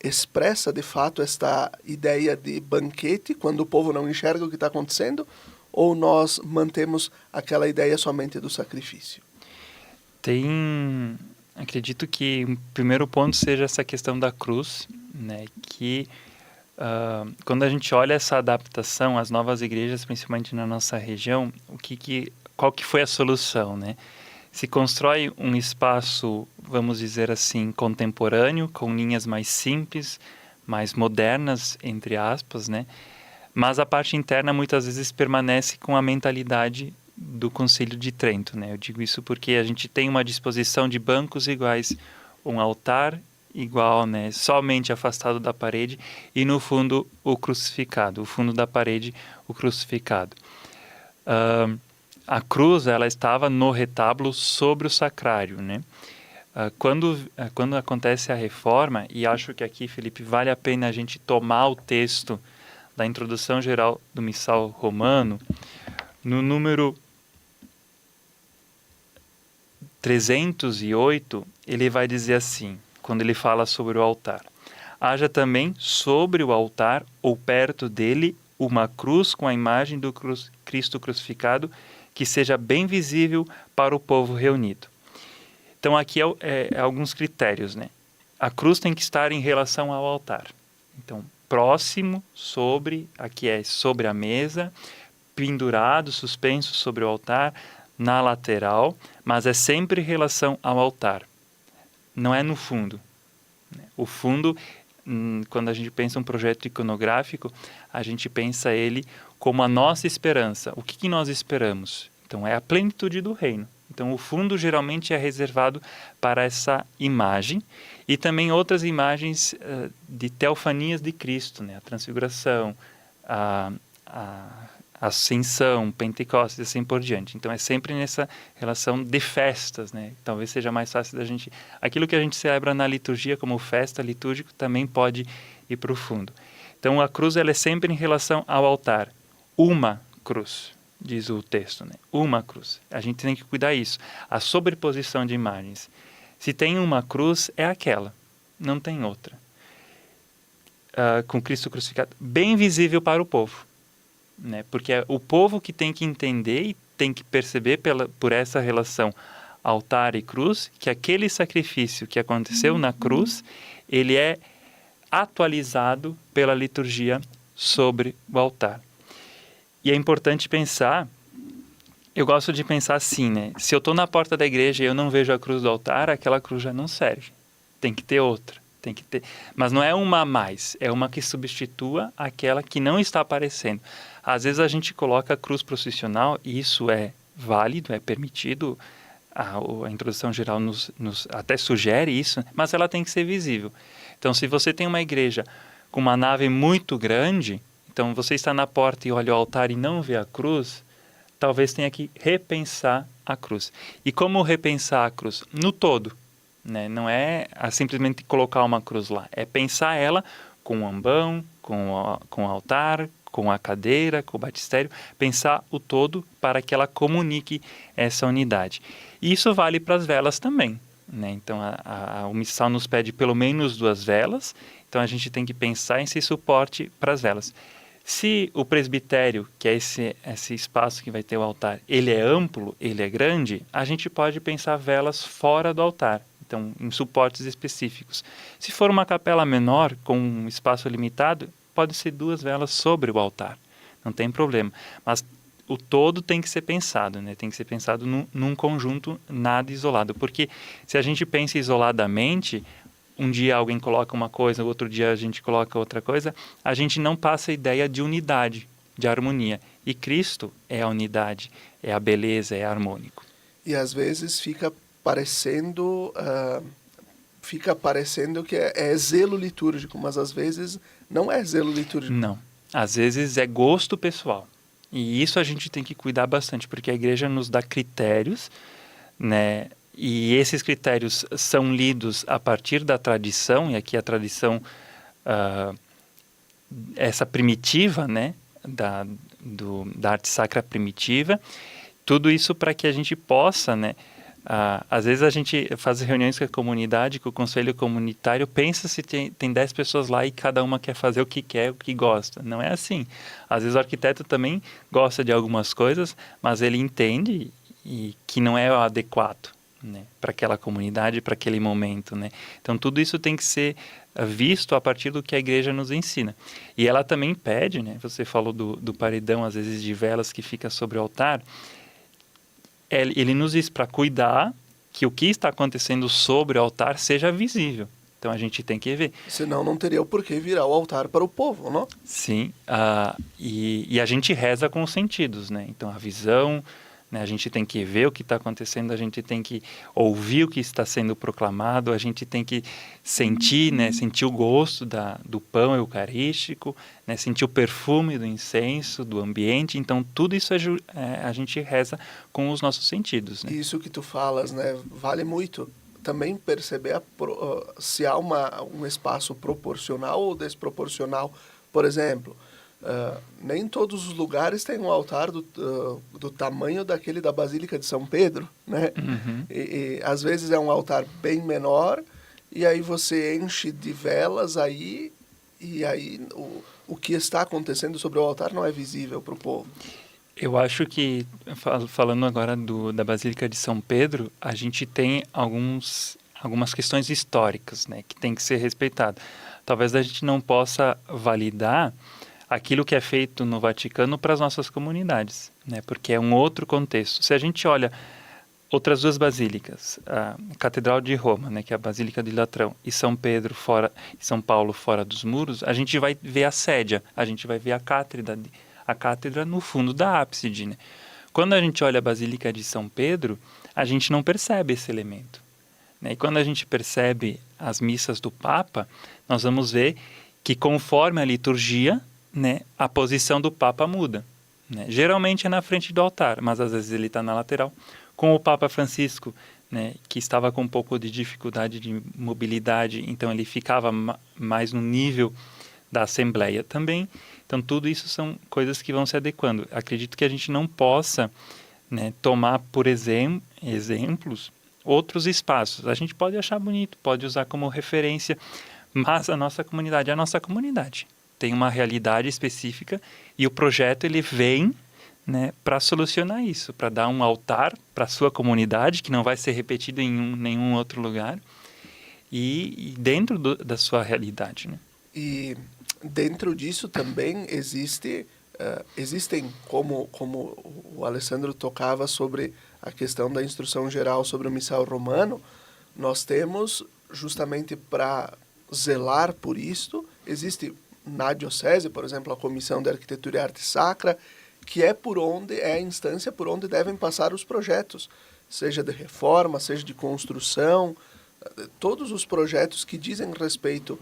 expressa de fato esta ideia de banquete quando o povo não enxerga o que está acontecendo, ou nós mantemos aquela ideia somente do sacrifício? Acredito que o primeiro ponto seja essa questão da cruz, né, que quando a gente olha essa adaptação às novas igrejas, principalmente na nossa região, qual que foi a solução, né? Se constrói um espaço, vamos dizer assim, contemporâneo, com linhas mais simples, mais modernas, entre aspas, né? Mas a parte interna muitas vezes permanece com a mentalidade do Concílio de Trento, né? Eu digo isso porque a gente tem uma disposição de bancos iguais, um altar igual, né, somente afastado da parede, e no fundo o crucificado, o fundo da parede, o crucificado. A cruz, ela estava no retábulo sobre o sacrário, né? Quando acontece a reforma, e acho que aqui, Felipe, vale a pena a gente tomar o texto da introdução geral do Missal Romano, no número 308, ele vai dizer assim, quando ele fala sobre o altar: haja também sobre o altar ou perto dele uma cruz com a imagem do Cristo crucificado, que seja bem visível para o povo reunido. Então aqui alguns critérios, né? A cruz tem que estar em relação ao altar. Então, próximo, sobre a mesa, pendurado, suspenso sobre o altar, na lateral, mas é sempre em relação ao altar. Não é no fundo. O fundo, quando a gente pensa um projeto iconográfico, a gente pensa ele como a nossa esperança. O que nós esperamos? Então, é a plenitude do reino. Então, o fundo geralmente é reservado para essa imagem e também outras imagens de teofanias de Cristo, né? A transfiguração, a ascensão, Pentecostes e assim por diante. Então, é sempre nessa relação de festas, né? Talvez seja mais fácil da gente... Aquilo que a gente celebra na liturgia como festa litúrgica também pode ir para o fundo. Então, a cruz ela é sempre em relação ao altar. Uma cruz, diz o texto, né? Uma cruz. A gente tem que cuidar disso. A sobreposição de imagens. Se tem uma cruz, é aquela. Não tem outra. Com Cristo crucificado. Bem visível para o povo. Né? Porque é o povo que tem que entender e tem que perceber por essa relação altar e cruz, que aquele sacrifício que aconteceu na cruz, ele é atualizado pela liturgia sobre o altar. E é importante pensar, eu gosto de pensar assim, né? Se eu estou na porta da igreja e eu não vejo a cruz do altar, aquela cruz já não serve. Tem que ter outra. Tem que ter. Mas não é uma a mais, é uma que substitua aquela que não está aparecendo. Às vezes a gente coloca a cruz processional e isso é válido, é permitido. A introdução geral nos até sugere isso, mas ela tem que ser visível. Então, se você tem uma igreja com uma nave muito grande, então você está na porta e olha o altar e não vê a cruz, talvez tenha que repensar a cruz. E como repensar a cruz? No todo. Né? Não é simplesmente colocar uma cruz lá, é pensar ela com o ambão, com o altar, com a cadeira, com o batistério, pensar o todo para que ela comunique essa unidade. E isso vale para as velas também. Né? Então, o missal nos pede pelo menos 2 velas, então a gente tem que pensar esse suporte para as velas. Se o presbitério, que é esse espaço que vai ter o altar, ele é amplo, ele é grande, a gente pode pensar velas fora do altar. Então, em suportes específicos. Se for uma capela menor, com um espaço limitado, pode ser 2 velas sobre o altar. Não tem problema. Mas o todo tem que ser pensado, né? Tem que ser pensado num conjunto, nada isolado. Porque se a gente pensa isoladamente, um dia alguém coloca uma coisa, outro dia a gente coloca outra coisa, a gente não passa a ideia de unidade, de harmonia. E Cristo é a unidade, é a beleza, é harmônico. E às vezes fica parecendo que é zelo litúrgico, mas às vezes não é zelo litúrgico. Não, às vezes é gosto pessoal. E isso a gente tem que cuidar bastante, porque a igreja nos dá critérios, né? E esses critérios são lidos a partir da tradição, e aqui a tradição, essa primitiva, né? Da arte sacra primitiva, tudo isso para que a gente possa, né? Às vezes a gente faz reuniões com a comunidade, com o conselho comunitário, pensa se tem 10 pessoas lá e cada uma quer fazer o que quer, o que gosta. Não é assim. Às vezes o arquiteto também gosta de algumas coisas, mas ele entende que não é o adequado, né, para aquela comunidade, para aquele momento. Né? Então tudo isso tem que ser visto a partir do que a igreja nos ensina. E ela também pede, né, você falou do paredão, às vezes de velas que fica sobre o altar, ele nos diz para cuidar que o que está acontecendo sobre o altar seja visível. Então a gente tem que ver. Senão não teria o porquê virar o altar para o povo, não? Sim, e a gente reza com os sentidos, né? Então a visão, né? A gente tem que ver o que está acontecendo, a gente tem que ouvir o que está sendo proclamado, a gente tem que sentir, né? Sentir o gosto do pão eucarístico, né? Sentir o perfume do incenso, do ambiente. Então tudo isso a gente reza com os nossos sentidos. Né? Isso que tu falas, né? Vale muito. Também perceber se há um espaço proporcional ou desproporcional. Por exemplo, nem todos os lugares têm um altar do tamanho daquele da Basílica de São Pedro, né? Uhum. E às vezes é um altar bem menor e aí você enche de velas aí e aí o que está acontecendo sobre o altar não é visível para o povo. Eu acho que, falando agora da Basílica de São Pedro, a gente tem algumas questões históricas, né, que tem que ser respeitadas. Talvez a gente não possa validar aquilo que é feito no Vaticano para as nossas comunidades, né, porque é um outro contexto. Se a gente olha outras 2 basílicas, a Catedral de Roma, né, que é a Basílica de Latrão, e São Pedro São Paulo fora dos muros, a gente vai ver a sédia, a gente vai ver a cátedra no fundo da ábside. Né? Quando a gente olha a Basílica de São Pedro, a gente não percebe esse elemento, né? E quando a gente percebe as missas do Papa, nós vamos ver que conforme a liturgia, né, a posição do Papa muda, né? Geralmente é na frente do altar, mas às vezes ele está na lateral. Com o Papa Francisco, né, que estava com um pouco de dificuldade de mobilidade, então ele ficava mais no nível da Assembleia também. Então tudo isso são coisas que vão se adequando. Acredito que a gente não possa, né, tomar por exemplos outros espaços. A gente pode achar bonito, pode usar como referência, mas a nossa comunidade é a nossa comunidade. Tem uma realidade específica e o projeto ele vem, né, para solucionar isso, para dar um altar para a sua comunidade, que não vai ser repetido em nenhum outro lugar, e dentro da sua realidade, né? E dentro disso também existem, como o Alessandro tocava sobre a questão da instrução geral sobre o missal romano, nós temos justamente para zelar por isto, existe na diocese, por exemplo, a Comissão de Arquitetura e Arte Sacra, que é a instância por onde devem passar os projetos, seja de reforma, seja de construção, todos os projetos que dizem respeito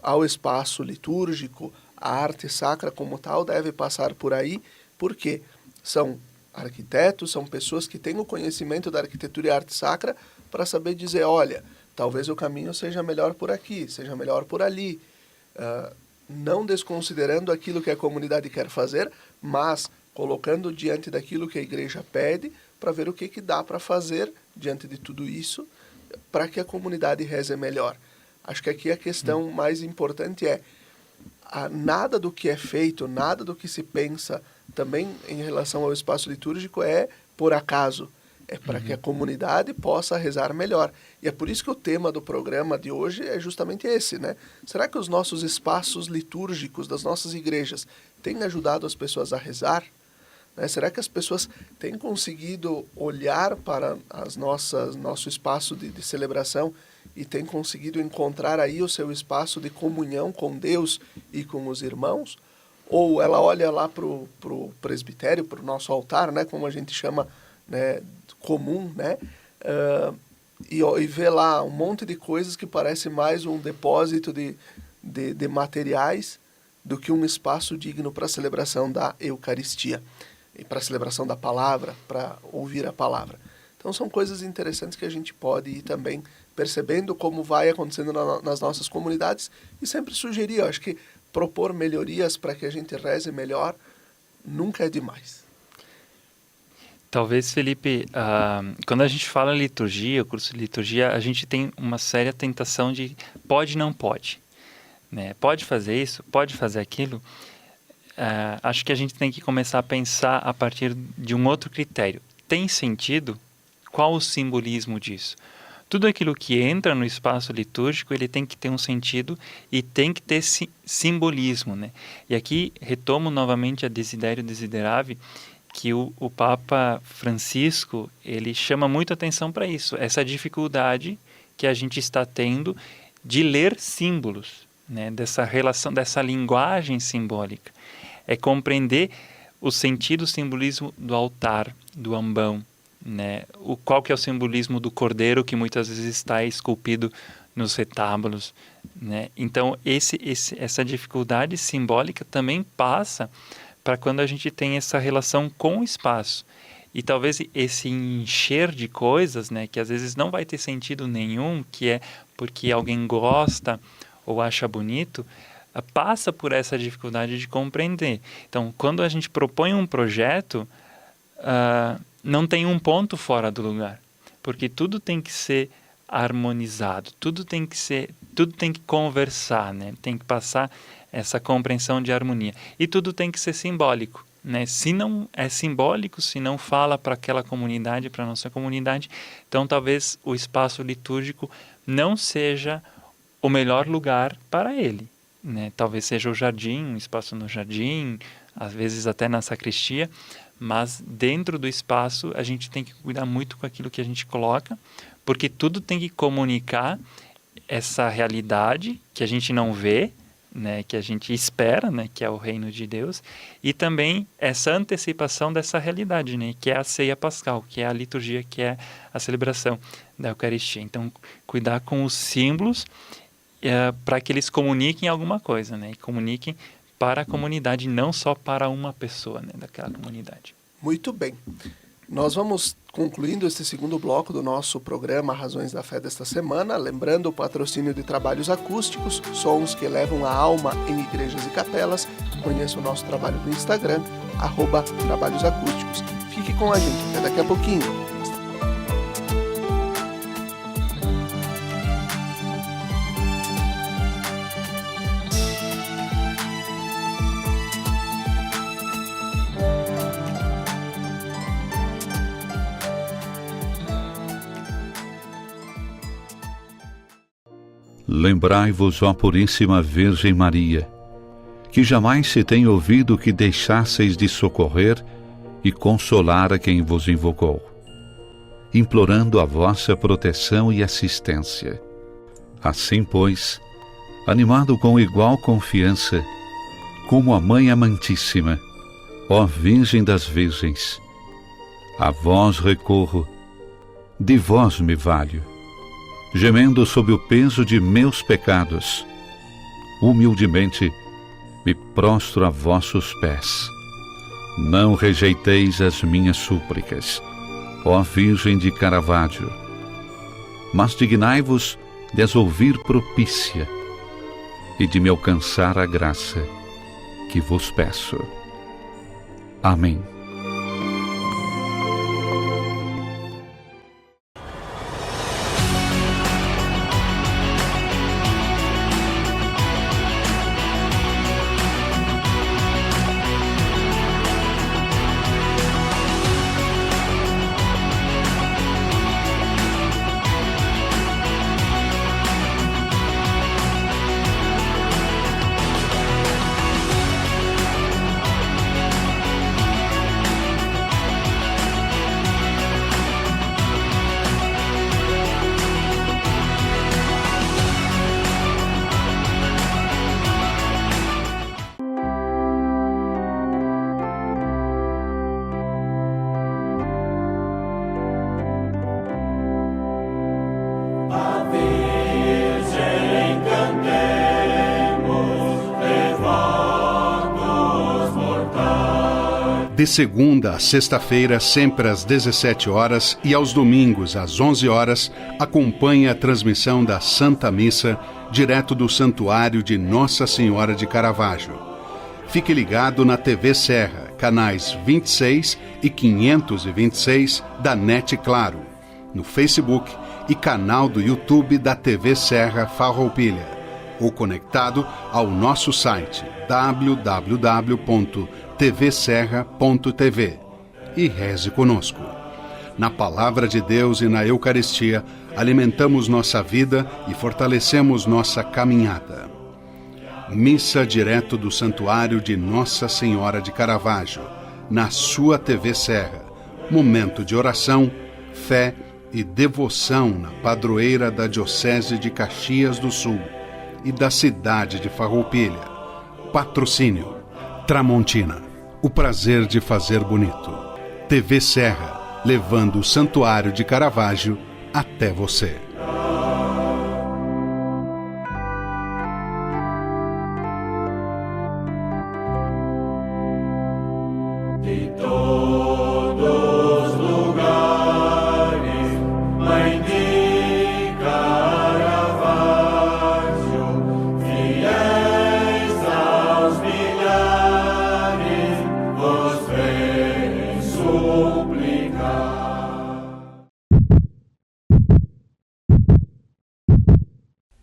ao espaço litúrgico, a arte sacra como tal deve passar por aí, porque são arquitetos, são pessoas que têm o conhecimento da arquitetura e arte sacra para saber dizer, olha, talvez o caminho seja melhor por aqui, seja melhor por ali, não desconsiderando aquilo que a comunidade quer fazer, mas colocando diante daquilo que a igreja pede para ver o que dá para fazer diante de tudo isso para que a comunidade reze melhor. Acho que aqui a questão mais importante é nada do que é feito, nada do que se pensa também em relação ao espaço litúrgico é por acaso. É para que a comunidade possa rezar melhor. E é por isso que o tema do programa de hoje é justamente esse, né? Será que os nossos espaços litúrgicos das nossas igrejas têm ajudado as pessoas a rezar? Né? Será que as pessoas têm conseguido olhar para nosso espaço de celebração e têm conseguido encontrar aí o seu espaço de comunhão com Deus e com os irmãos? Ou ela olha lá para o presbitério, para o nosso altar, né? Como a gente chama, né, comum, né? E vê lá um monte de coisas que parece mais um depósito de materiais do que um espaço digno para a celebração da Eucaristia e para a celebração da palavra, para ouvir a palavra. Então são coisas interessantes que a gente pode ir também percebendo como vai acontecendo nas nossas comunidades e sempre sugerir, eu acho que propor melhorias para que a gente reze melhor nunca é demais. Talvez, Felipe, quando a gente fala liturgia, o curso de liturgia, a gente tem uma séria tentação de pode, não pode, né? Pode fazer isso, pode fazer aquilo. Acho que a gente tem que começar a pensar a partir de um outro critério. Tem sentido? Qual o simbolismo disso? Tudo aquilo que entra no espaço litúrgico, ele tem que ter um sentido e tem que ter simbolismo, né? E aqui retomo novamente a Desiderio Desideravi, que o Papa Francisco, ele chama muito atenção para isso, essa dificuldade que a gente está tendo de ler símbolos, né? Dessa relação, dessa linguagem simbólica. É compreender o sentido, o simbolismo do altar, do ambão, né? Qual que é o simbolismo do cordeiro que muitas vezes está esculpido nos retábulos, né? Então, essa dificuldade simbólica também passa para quando a gente tem essa relação com o espaço. E talvez esse encher de coisas, né, que às vezes não vai ter sentido nenhum, que é porque alguém gosta ou acha bonito, passa por essa dificuldade de compreender. Então, quando a gente propõe um projeto, não tem um ponto fora do lugar, porque tudo tem que ser harmonizado, tudo tem que conversar, né? Tem que passar essa compreensão de harmonia. E tudo tem que ser simbólico, né? Se não é simbólico, se não fala para aquela comunidade, para a nossa comunidade, então talvez o espaço litúrgico não seja o melhor lugar para ele, né? Talvez seja o jardim, um espaço no jardim, às vezes até na sacristia, mas dentro do espaço a gente tem que cuidar muito com aquilo que a gente coloca, porque tudo tem que comunicar essa realidade que a gente não vê, né, que a gente espera, né, que é o reino de Deus, e também essa antecipação dessa realidade, né, que é a ceia pascal, que é a liturgia, que é a celebração da Eucaristia. Então, cuidar com os símbolos para que eles comuniquem alguma coisa, né, e comuniquem para a comunidade, não só para uma pessoa, né, daquela comunidade. Muito bem. Nós vamos concluindo este segundo bloco do nosso programa Razões da Fé desta semana, lembrando o patrocínio de trabalhos acústicos, sons que elevam a alma em igrejas e capelas. Conheça o nosso trabalho no Instagram, @trabalhosacústicos. Fique com a gente, até daqui a pouquinho. Lembrai-vos, ó Puríssima Virgem Maria, que jamais se tem ouvido que deixasseis de socorrer e consolar a quem vos invocou, implorando a vossa proteção e assistência. Assim, pois, animado com igual confiança, como a Mãe Amantíssima, ó Virgem das Virgens, a vós recorro, de vós me valho, gemendo sob o peso de meus pecados, humildemente me prostro a vossos pés. Não rejeiteis as minhas súplicas, ó Virgem de Caravaggio, mas dignai-vos de as ouvir propícia e de me alcançar a graça que vos peço. Amém. De segunda a sexta-feira, sempre às 17 horas e aos domingos às 11 horas, acompanhe a transmissão da Santa Missa direto do Santuário de Nossa Senhora de Caravaggio. Fique ligado na TV Serra, canais 26 e 526 da NET Claro, no Facebook e canal do YouTube da TV Serra Farroupilha, ou conectado ao nosso site www.tvserra.tv e reze conosco. Na Palavra de Deus e na Eucaristia, alimentamos nossa vida e fortalecemos nossa caminhada. Missa direto do Santuário de Nossa Senhora de Caravaggio, na sua TV Serra. Momento de oração, fé e devoção na padroeira da Diocese de Caxias do Sul e da cidade de Farroupilha. Patrocínio Tramontina, o prazer de fazer bonito. TV Serra, levando o Santuário de Caravaggio até você. De todos os lugares, Mãe de Caravaggio, fiéis aos milhares, vos vem suplicar.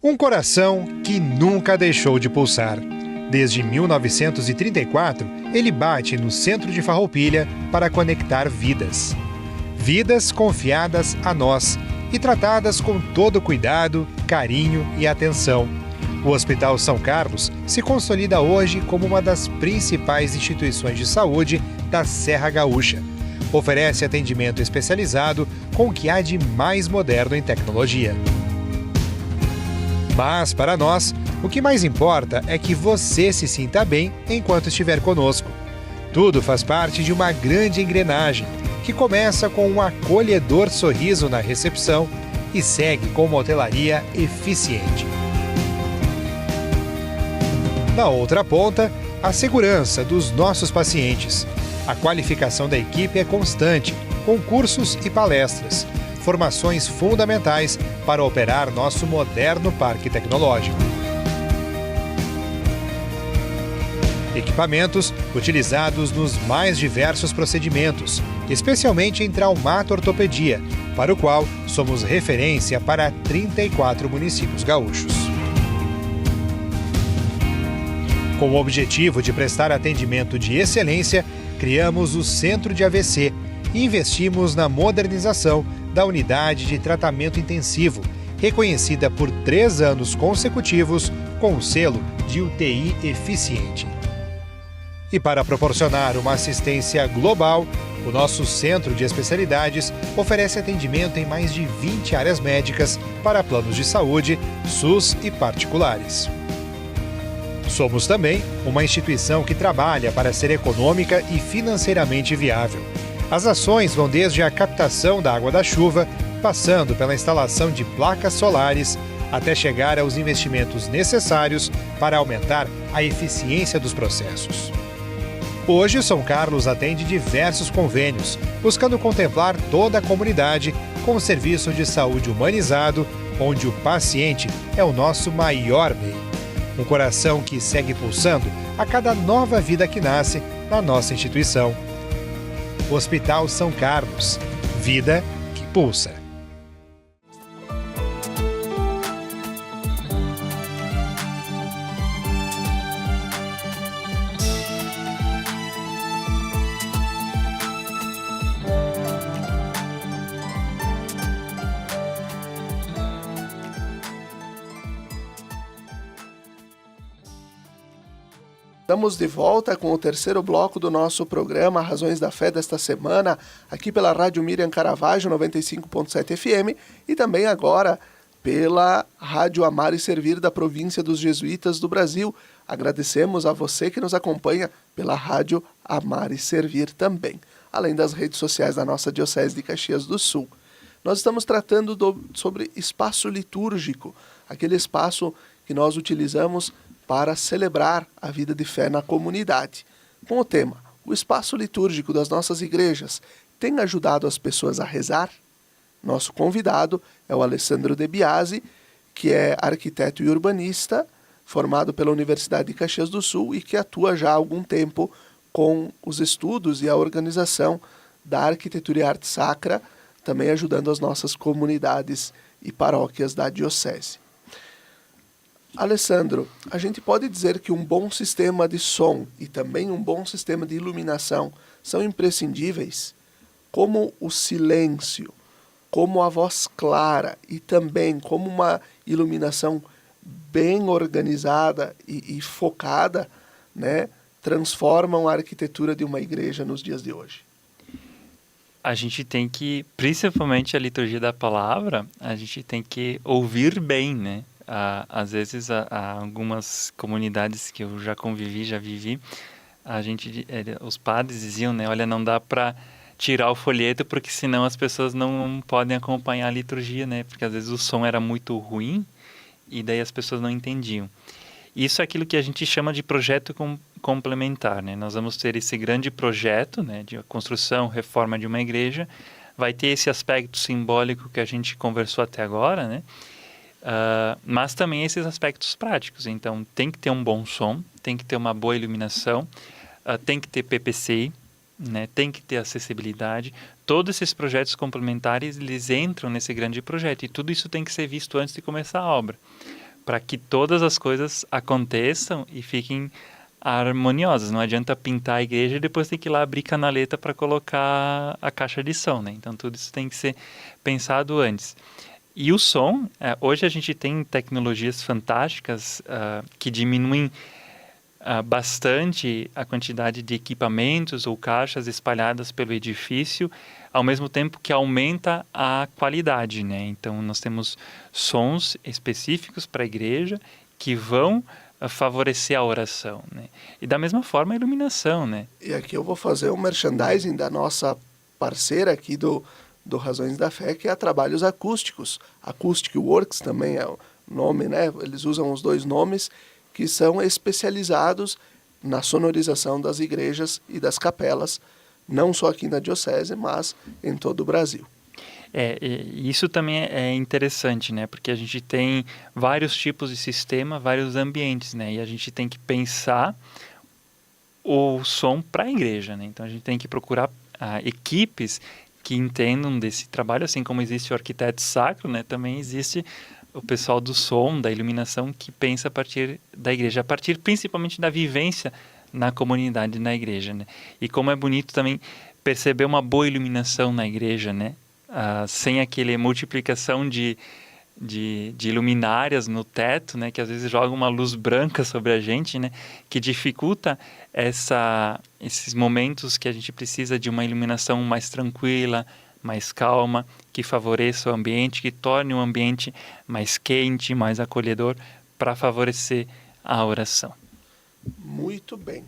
Um coração que nunca deixou de pulsar. Desde 1934, ele bate no centro de Farroupilha para conectar vidas. Vidas confiadas a nós e tratadas com todo cuidado, carinho e atenção. O Hospital São Carlos se consolida hoje como uma das principais instituições de saúde da Serra Gaúcha. Oferece atendimento especializado com o que há de mais moderno em tecnologia. Mas, para nós, O que mais importa é que você se sinta bem enquanto estiver conosco. Tudo faz parte de uma grande engrenagem, que começa com um acolhedor sorriso na recepção e segue com uma hotelaria eficiente. Na outra ponta, a segurança dos nossos pacientes. A qualificação da equipe é constante, com cursos e palestras, formações fundamentais para operar nosso moderno parque tecnológico. Equipamentos utilizados nos mais diversos procedimentos, especialmente em traumato-ortopedia, para o qual somos referência para 34 municípios gaúchos. Com o objetivo de prestar atendimento de excelência, criamos o Centro de AVC e investimos na modernização da unidade de tratamento intensivo, reconhecida por 3 anos consecutivos com o selo de UTI eficiente. E para proporcionar uma assistência global, o nosso Centro de Especialidades oferece atendimento em mais de 20 áreas médicas para planos de saúde, SUS e particulares. Somos também uma instituição que trabalha para ser econômica e financeiramente viável. As ações vão desde a captação da água da chuva, passando pela instalação de placas solares, até chegar aos investimentos necessários para aumentar a eficiência dos processos. Hoje, São Carlos atende diversos convênios, buscando contemplar toda a comunidade com um serviço de saúde humanizado, onde o paciente é o nosso maior bem. Um coração que segue pulsando a cada nova vida que nasce na nossa instituição. Hospital São Carlos. Vida que pulsa. Estamos de volta com o terceiro bloco do nosso programa Razões da Fé desta semana, aqui pela Rádio Miriam Caravaggio 95.7 FM e também agora pela Rádio Amar e Servir da Província dos Jesuítas do Brasil. Agradecemos a você que nos acompanha pela Rádio Amar e Servir também, além das redes sociais da nossa Diocese de Caxias do Sul. Nós estamos tratando sobre espaço litúrgico, aquele espaço que nós utilizamos para celebrar a vida de fé na comunidade. Com o tema, o espaço litúrgico das nossas igrejas tem ajudado as pessoas a rezar? Nosso convidado é o Alessandro De Biasi, que é arquiteto e urbanista, formado pela Universidade de Caxias do Sul e que atua já há algum tempo com os estudos e a organização da arquitetura e arte sacra, também ajudando as nossas comunidades e paróquias da Diocese. Alessandro, a gente pode dizer que um bom sistema de som e também um bom sistema de iluminação são imprescindíveis, como o silêncio, como a voz clara e também como uma iluminação bem organizada e focada, né, transformam a arquitetura de uma igreja nos dias de hoje. A gente tem que, principalmente a liturgia da palavra, a gente tem que ouvir bem, né? Às vezes, algumas comunidades que eu já convivi, já vivi, os padres diziam, né, olha, não dá para tirar o folheto porque senão as pessoas não podem acompanhar a liturgia, né, porque às vezes o som era muito ruim e daí as pessoas não entendiam. Isso é aquilo que a gente chama de projeto complementar, né? Nós vamos ter esse grande projeto, né, de construção, reforma de uma igreja, vai ter esse aspecto simbólico que a gente conversou até agora, né? Mas também esses aspectos práticos. Então, tem que ter um bom som, tem que ter uma boa iluminação, tem que ter PPCI, né? Tem que ter acessibilidade. Todos esses projetos complementares, eles entram nesse grande projeto. E tudo isso tem que ser visto antes de começar a obra, para que todas as coisas aconteçam e fiquem harmoniosas. Não adianta pintar a igreja e depois ter que ir lá abrir canaleta para colocar a caixa de som, né? Então, tudo isso tem que ser pensado antes. E o som, hoje a gente tem tecnologias fantásticas que diminuem bastante a quantidade de equipamentos ou caixas espalhadas pelo edifício, ao mesmo tempo que aumenta a qualidade, né? Então, nós temos sons específicos para a igreja que vão favorecer a oração, né? E da mesma forma a iluminação, né? E aqui eu vou fazer um merchandising da nossa parceira aqui do Razões da Fé, que é a Trabalhos Acústicos. Acoustic Works também é o nome, né? Eles usam os dois nomes, que são especializados na sonorização das igrejas e das capelas, não só aqui na Diocese, mas em todo o Brasil. Isso também é interessante, né? Porque a gente tem vários tipos de sistema, vários ambientes, né? E a gente tem que pensar o som para a igreja, né? Então a gente tem que procurar equipes que entendam desse trabalho, assim como existe o arquiteto sacro, né? Também existe o pessoal do som, da iluminação, que pensa a partir da igreja, a partir principalmente da vivência na comunidade, na igreja, né? E como é bonito também perceber uma boa iluminação na igreja, né? Sem aquele multiplicação de luminárias no teto, né, que às vezes joga uma luz branca sobre a gente, né, que dificulta esses momentos que a gente precisa de uma iluminação mais tranquila, mais calma, que favoreça o ambiente, que torne o ambiente mais quente, mais acolhedor, para favorecer a oração. Muito bem.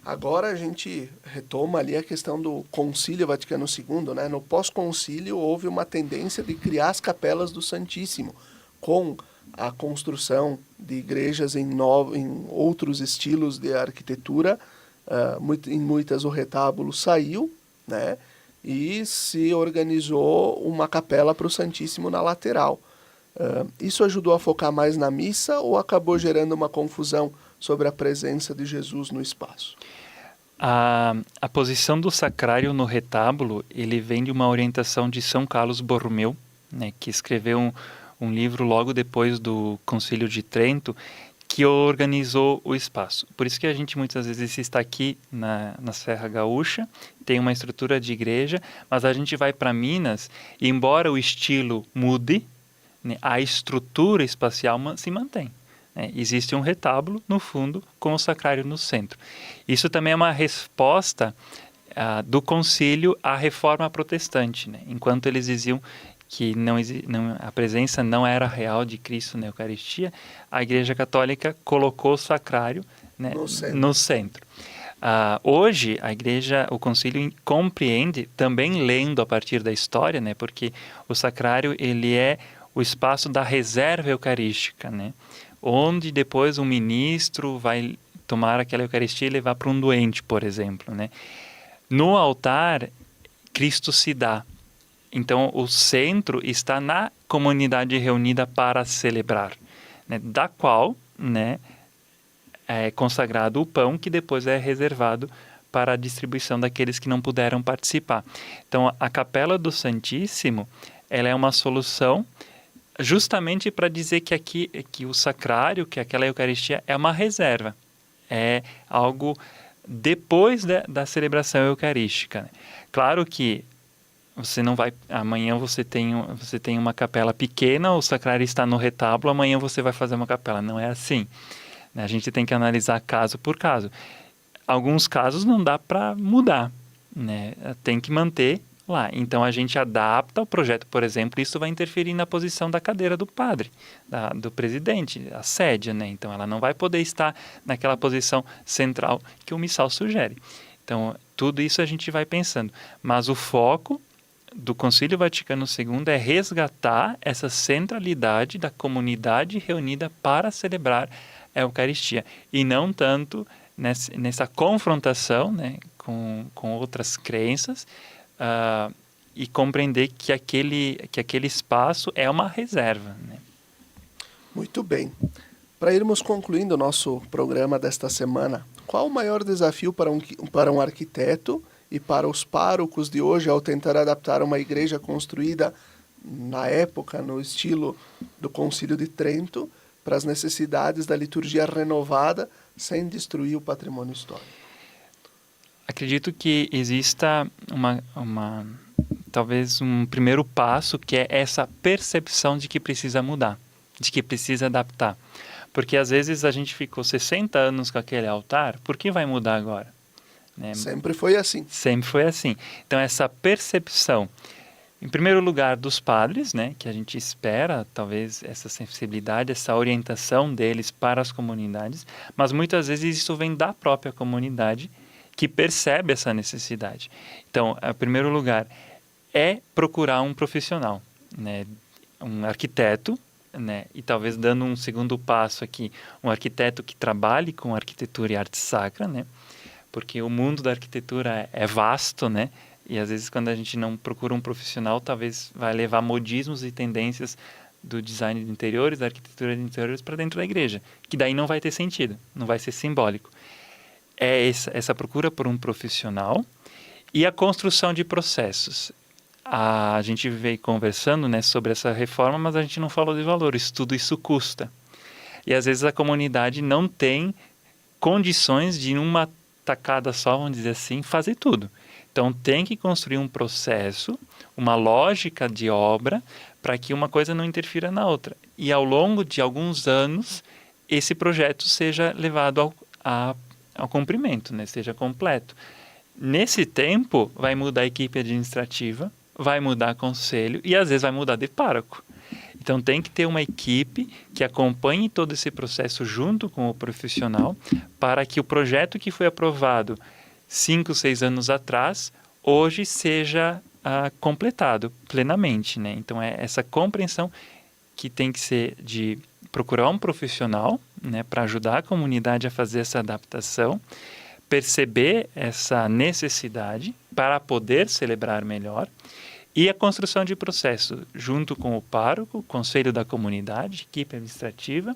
Agora a gente retoma ali a questão do Concílio Vaticano II, né? No pós-concílio houve uma tendência de criar as capelas do Santíssimo, com a construção de igrejas em outros estilos de arquitetura. Em muitas o retábulo saiu, né? E se organizou uma capela para o Santíssimo na lateral. Isso ajudou a focar mais na missa ou acabou gerando uma confusão sobre a presença de Jesus no espaço? A posição do sacrário no retábulo, ele vem de uma orientação de São Carlos Borromeu, né, que escreveu um livro logo depois do Concílio de Trento, que organizou o espaço. Por isso que a gente muitas vezes está aqui na Serra Gaúcha, tem uma estrutura de igreja, mas a gente vai para Minas, e embora o estilo mude, né, a estrutura espacial se mantém. Existe um retábulo no fundo com o sacrário no centro. Isso também é uma resposta do concílio à reforma protestante, né? Enquanto eles diziam que a presença não era real de Cristo na Eucaristia, a Igreja Católica colocou o sacrário, né, no centro. Hoje, o concílio compreende, também lendo a partir da história, né, porque o sacrário ele é o espaço da reserva eucarística, né, onde depois o ministro vai tomar aquela Eucaristia e levar para um doente, por exemplo, né. No altar, Cristo se dá. Então, o centro está na comunidade reunida para celebrar, né, da qual, né, é consagrado o pão que depois é reservado para a distribuição daqueles que não puderam participar. Então, a Capela do Santíssimo, ela é uma solução justamente para dizer que o sacrário, que aquela Eucaristia é uma reserva, é algo depois da celebração eucarística, né? Claro que você não vai, amanhã você tem uma capela pequena, o sacrário está no retábulo, amanhã você vai fazer uma capela. Não é assim. A gente tem que analisar caso por caso. Alguns casos não dá para mudar, né? Tem que manter lá. Então a gente adapta o projeto, por exemplo, isso vai interferir na posição da cadeira do padre, do presidente, a sédia, né? Então ela não vai poder estar naquela posição central que o missal sugere. Então tudo isso a gente vai pensando. Mas o foco do Concílio Vaticano II é resgatar essa centralidade da comunidade reunida para celebrar a Eucaristia, e não tanto nessa confrontação, né, com outras crenças, e compreender que aquele espaço é uma reserva, né? Muito bem. Para irmos concluindo o nosso programa desta semana, qual o maior desafio para um arquiteto e para os párocos de hoje ao tentar adaptar uma igreja construída na época, no estilo do Concílio de Trento, para as necessidades da liturgia renovada, sem destruir o patrimônio histórico? Acredito que exista talvez um primeiro passo, que é essa percepção de que precisa mudar, de que precisa adaptar. Porque às vezes a gente ficou 60 anos com aquele altar, por que vai mudar agora? Né? Sempre foi assim. Sempre foi assim. Então essa percepção Em primeiro lugar, dos padres, né, que a gente espera, talvez, essa sensibilidade, essa orientação deles para as comunidades, mas muitas vezes isso vem da própria comunidade, que percebe essa necessidade. Então, em primeiro lugar, é procurar um profissional, né, um arquiteto, né, e talvez dando um segundo passo aqui, um arquiteto que trabalhe com arquitetura e arte sacra, né, porque o mundo da arquitetura é vasto, né, e às vezes quando a gente não procura um profissional, talvez vai levar modismos e tendências do design de interiores, da arquitetura de interiores para dentro da igreja, que daí não vai ter sentido, não vai ser simbólico. É essa procura por um profissional e a construção de processos. A gente veio conversando, né, sobre essa reforma, mas a gente não falou de valores, tudo isso custa. E às vezes a comunidade não tem condições de, numa tacada só, vamos dizer assim, fazer tudo. Então tem que construir um processo, uma lógica de obra, para que uma coisa não interfira na outra. E ao longo de alguns anos, esse projeto seja levado ao cumprimento, né? Seja completo. Nesse tempo, vai mudar a equipe administrativa, vai mudar conselho e às vezes vai mudar de pároco. Então tem que ter uma equipe que acompanhe todo esse processo junto com o profissional para que o projeto que foi aprovado 5, 6 anos atrás, hoje seja completado plenamente, né? Então é essa compreensão que tem que ser de procurar um profissional, né, para ajudar a comunidade a fazer essa adaptação, perceber essa necessidade para poder celebrar melhor, e a construção de processo junto com o pároco, conselho da comunidade, equipe administrativa,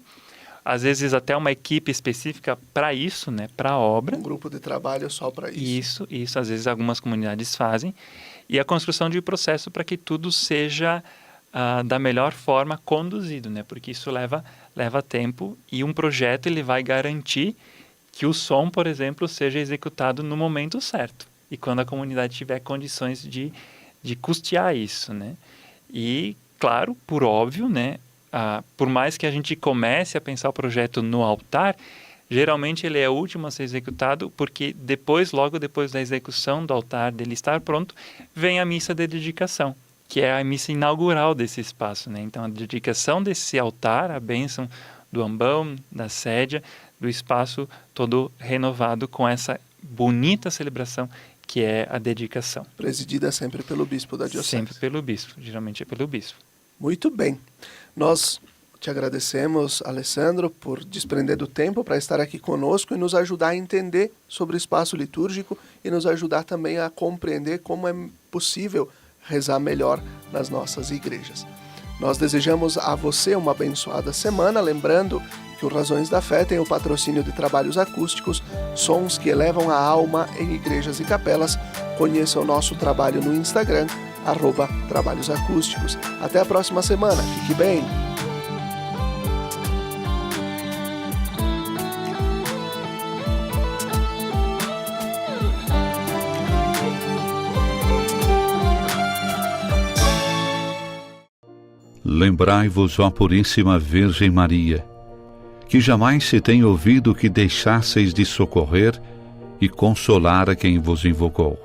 às vezes até uma equipe específica para isso, né, para a obra. Um grupo de trabalho só para isso. Isso, às vezes algumas comunidades fazem. E a construção de processo para que tudo seja da melhor forma conduzido, né, porque isso leva tempo e um projeto ele vai garantir que o som, por exemplo, seja executado no momento certo. E quando a comunidade tiver condições de custear isso, né. E, claro, por óbvio, né, por mais que a gente comece a pensar o projeto no altar, geralmente ele é o último a ser executado, porque logo depois da execução do altar, dele estar pronto, vem a missa de dedicação, que é a missa inaugural desse espaço, né? Então, a dedicação desse altar, a bênção do ambão, da sédia, do espaço todo renovado com essa bonita celebração que é a dedicação. Presidida sempre pelo bispo da diocese. Sempre pelo bispo, geralmente é pelo bispo. Muito bem. Nós te agradecemos, Alessandro, por desprender do tempo para estar aqui conosco e nos ajudar a entender sobre o espaço litúrgico e nos ajudar também a compreender como é possível rezar melhor nas nossas igrejas. Nós desejamos a você uma abençoada semana, lembrando que o Razões da Fé tem o patrocínio de trabalhos acústicos, sons que elevam a alma em igrejas e capelas. Conheça o nosso trabalho no Instagram, @trabalhos acústicos. Até a próxima semana. Fique bem. Lembrai-vos, ó Puríssima Virgem Maria, que jamais se tem ouvido que deixasseis de socorrer e consolar a quem vos invocou,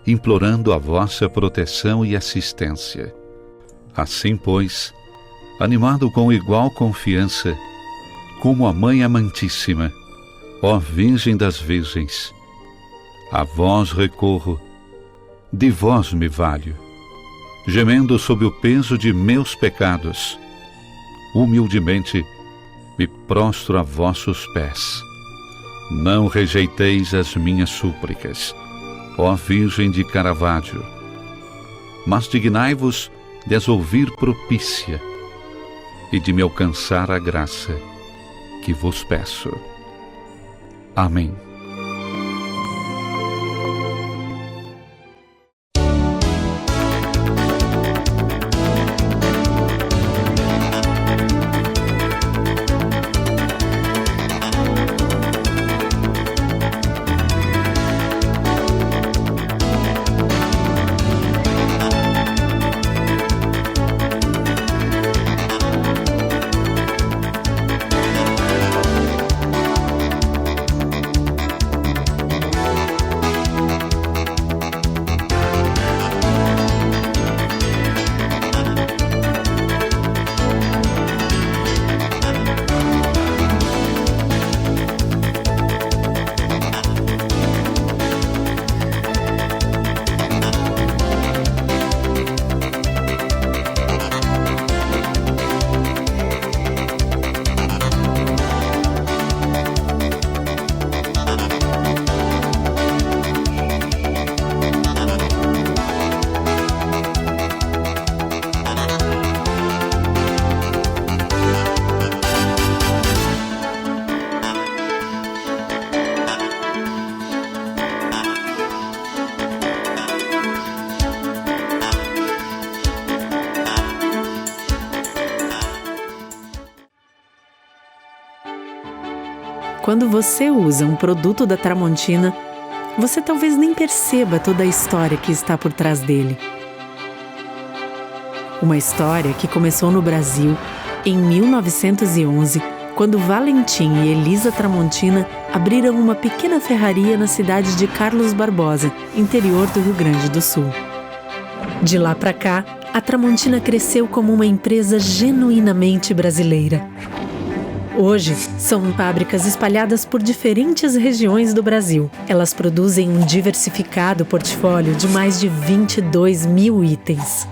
implorando a vossa proteção e assistência. Assim, pois, animado com igual confiança, como a Mãe Amantíssima, ó Virgem das Virgens, a vós recorro, de vós me valho, gemendo sob o peso de meus pecados, humildemente me prostro a vossos pés. Não rejeiteis as minhas súplicas, ó Virgem de Caravaggio, mas dignai-vos de as ouvir propícia e de me alcançar a graça que vos peço. Amém. quando você usa um produto da Tramontina, você talvez nem perceba toda a história que está por trás dele. Uma história que começou no Brasil em 1911, quando Valentim e Elisa Tramontina abriram uma pequena ferraria na cidade de Carlos Barbosa, interior do Rio Grande do Sul. De lá para cá, a Tramontina cresceu como uma empresa genuinamente brasileira. Hoje, são fábricas espalhadas por diferentes regiões do Brasil. Elas produzem um diversificado portfólio de mais de 22 mil itens.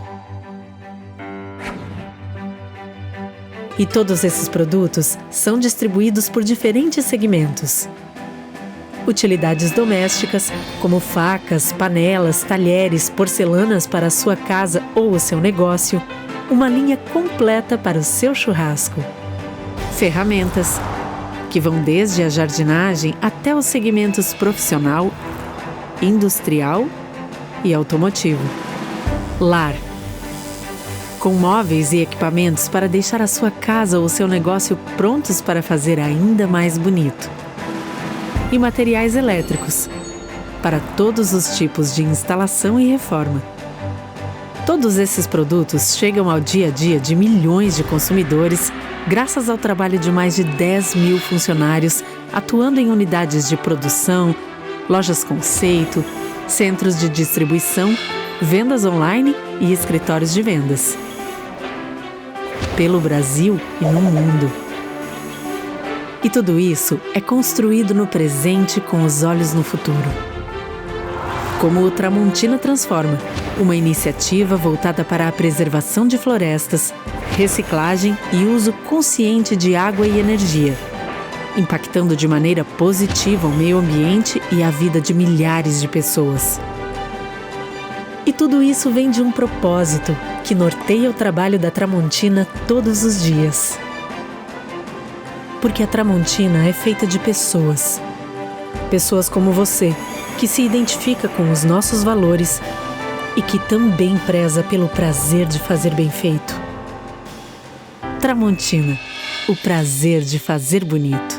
E todos esses produtos são distribuídos por diferentes segmentos. Utilidades domésticas, como facas, panelas, talheres, porcelanas para a sua casa ou o seu negócio, uma linha completa para o seu churrasco. Ferramentas, que vão desde a jardinagem até os segmentos profissional, industrial e automotivo. Lar, com móveis e equipamentos para deixar a sua casa ou seu negócio prontos para fazer ainda mais bonito. E materiais elétricos, para todos os tipos de instalação e reforma. Todos esses produtos chegam ao dia a dia de milhões de consumidores, graças ao trabalho de mais de 10 mil funcionários atuando em unidades de produção, lojas conceito, centros de distribuição, vendas online e escritórios de vendas. Pelo Brasil e no mundo. E tudo isso é construído no presente com os olhos no futuro. Como o Tramontina Transforma, uma iniciativa voltada para a preservação de florestas, reciclagem e uso consciente de água e energia, impactando de maneira positiva o meio ambiente e a vida de milhares de pessoas. E tudo isso vem de um propósito que norteia o trabalho da Tramontina todos os dias. Porque a Tramontina é feita de pessoas. Pessoas como você, que se identifica com os nossos valores e que também preza pelo prazer de fazer bem feito. Tramontina, o prazer de fazer bonito.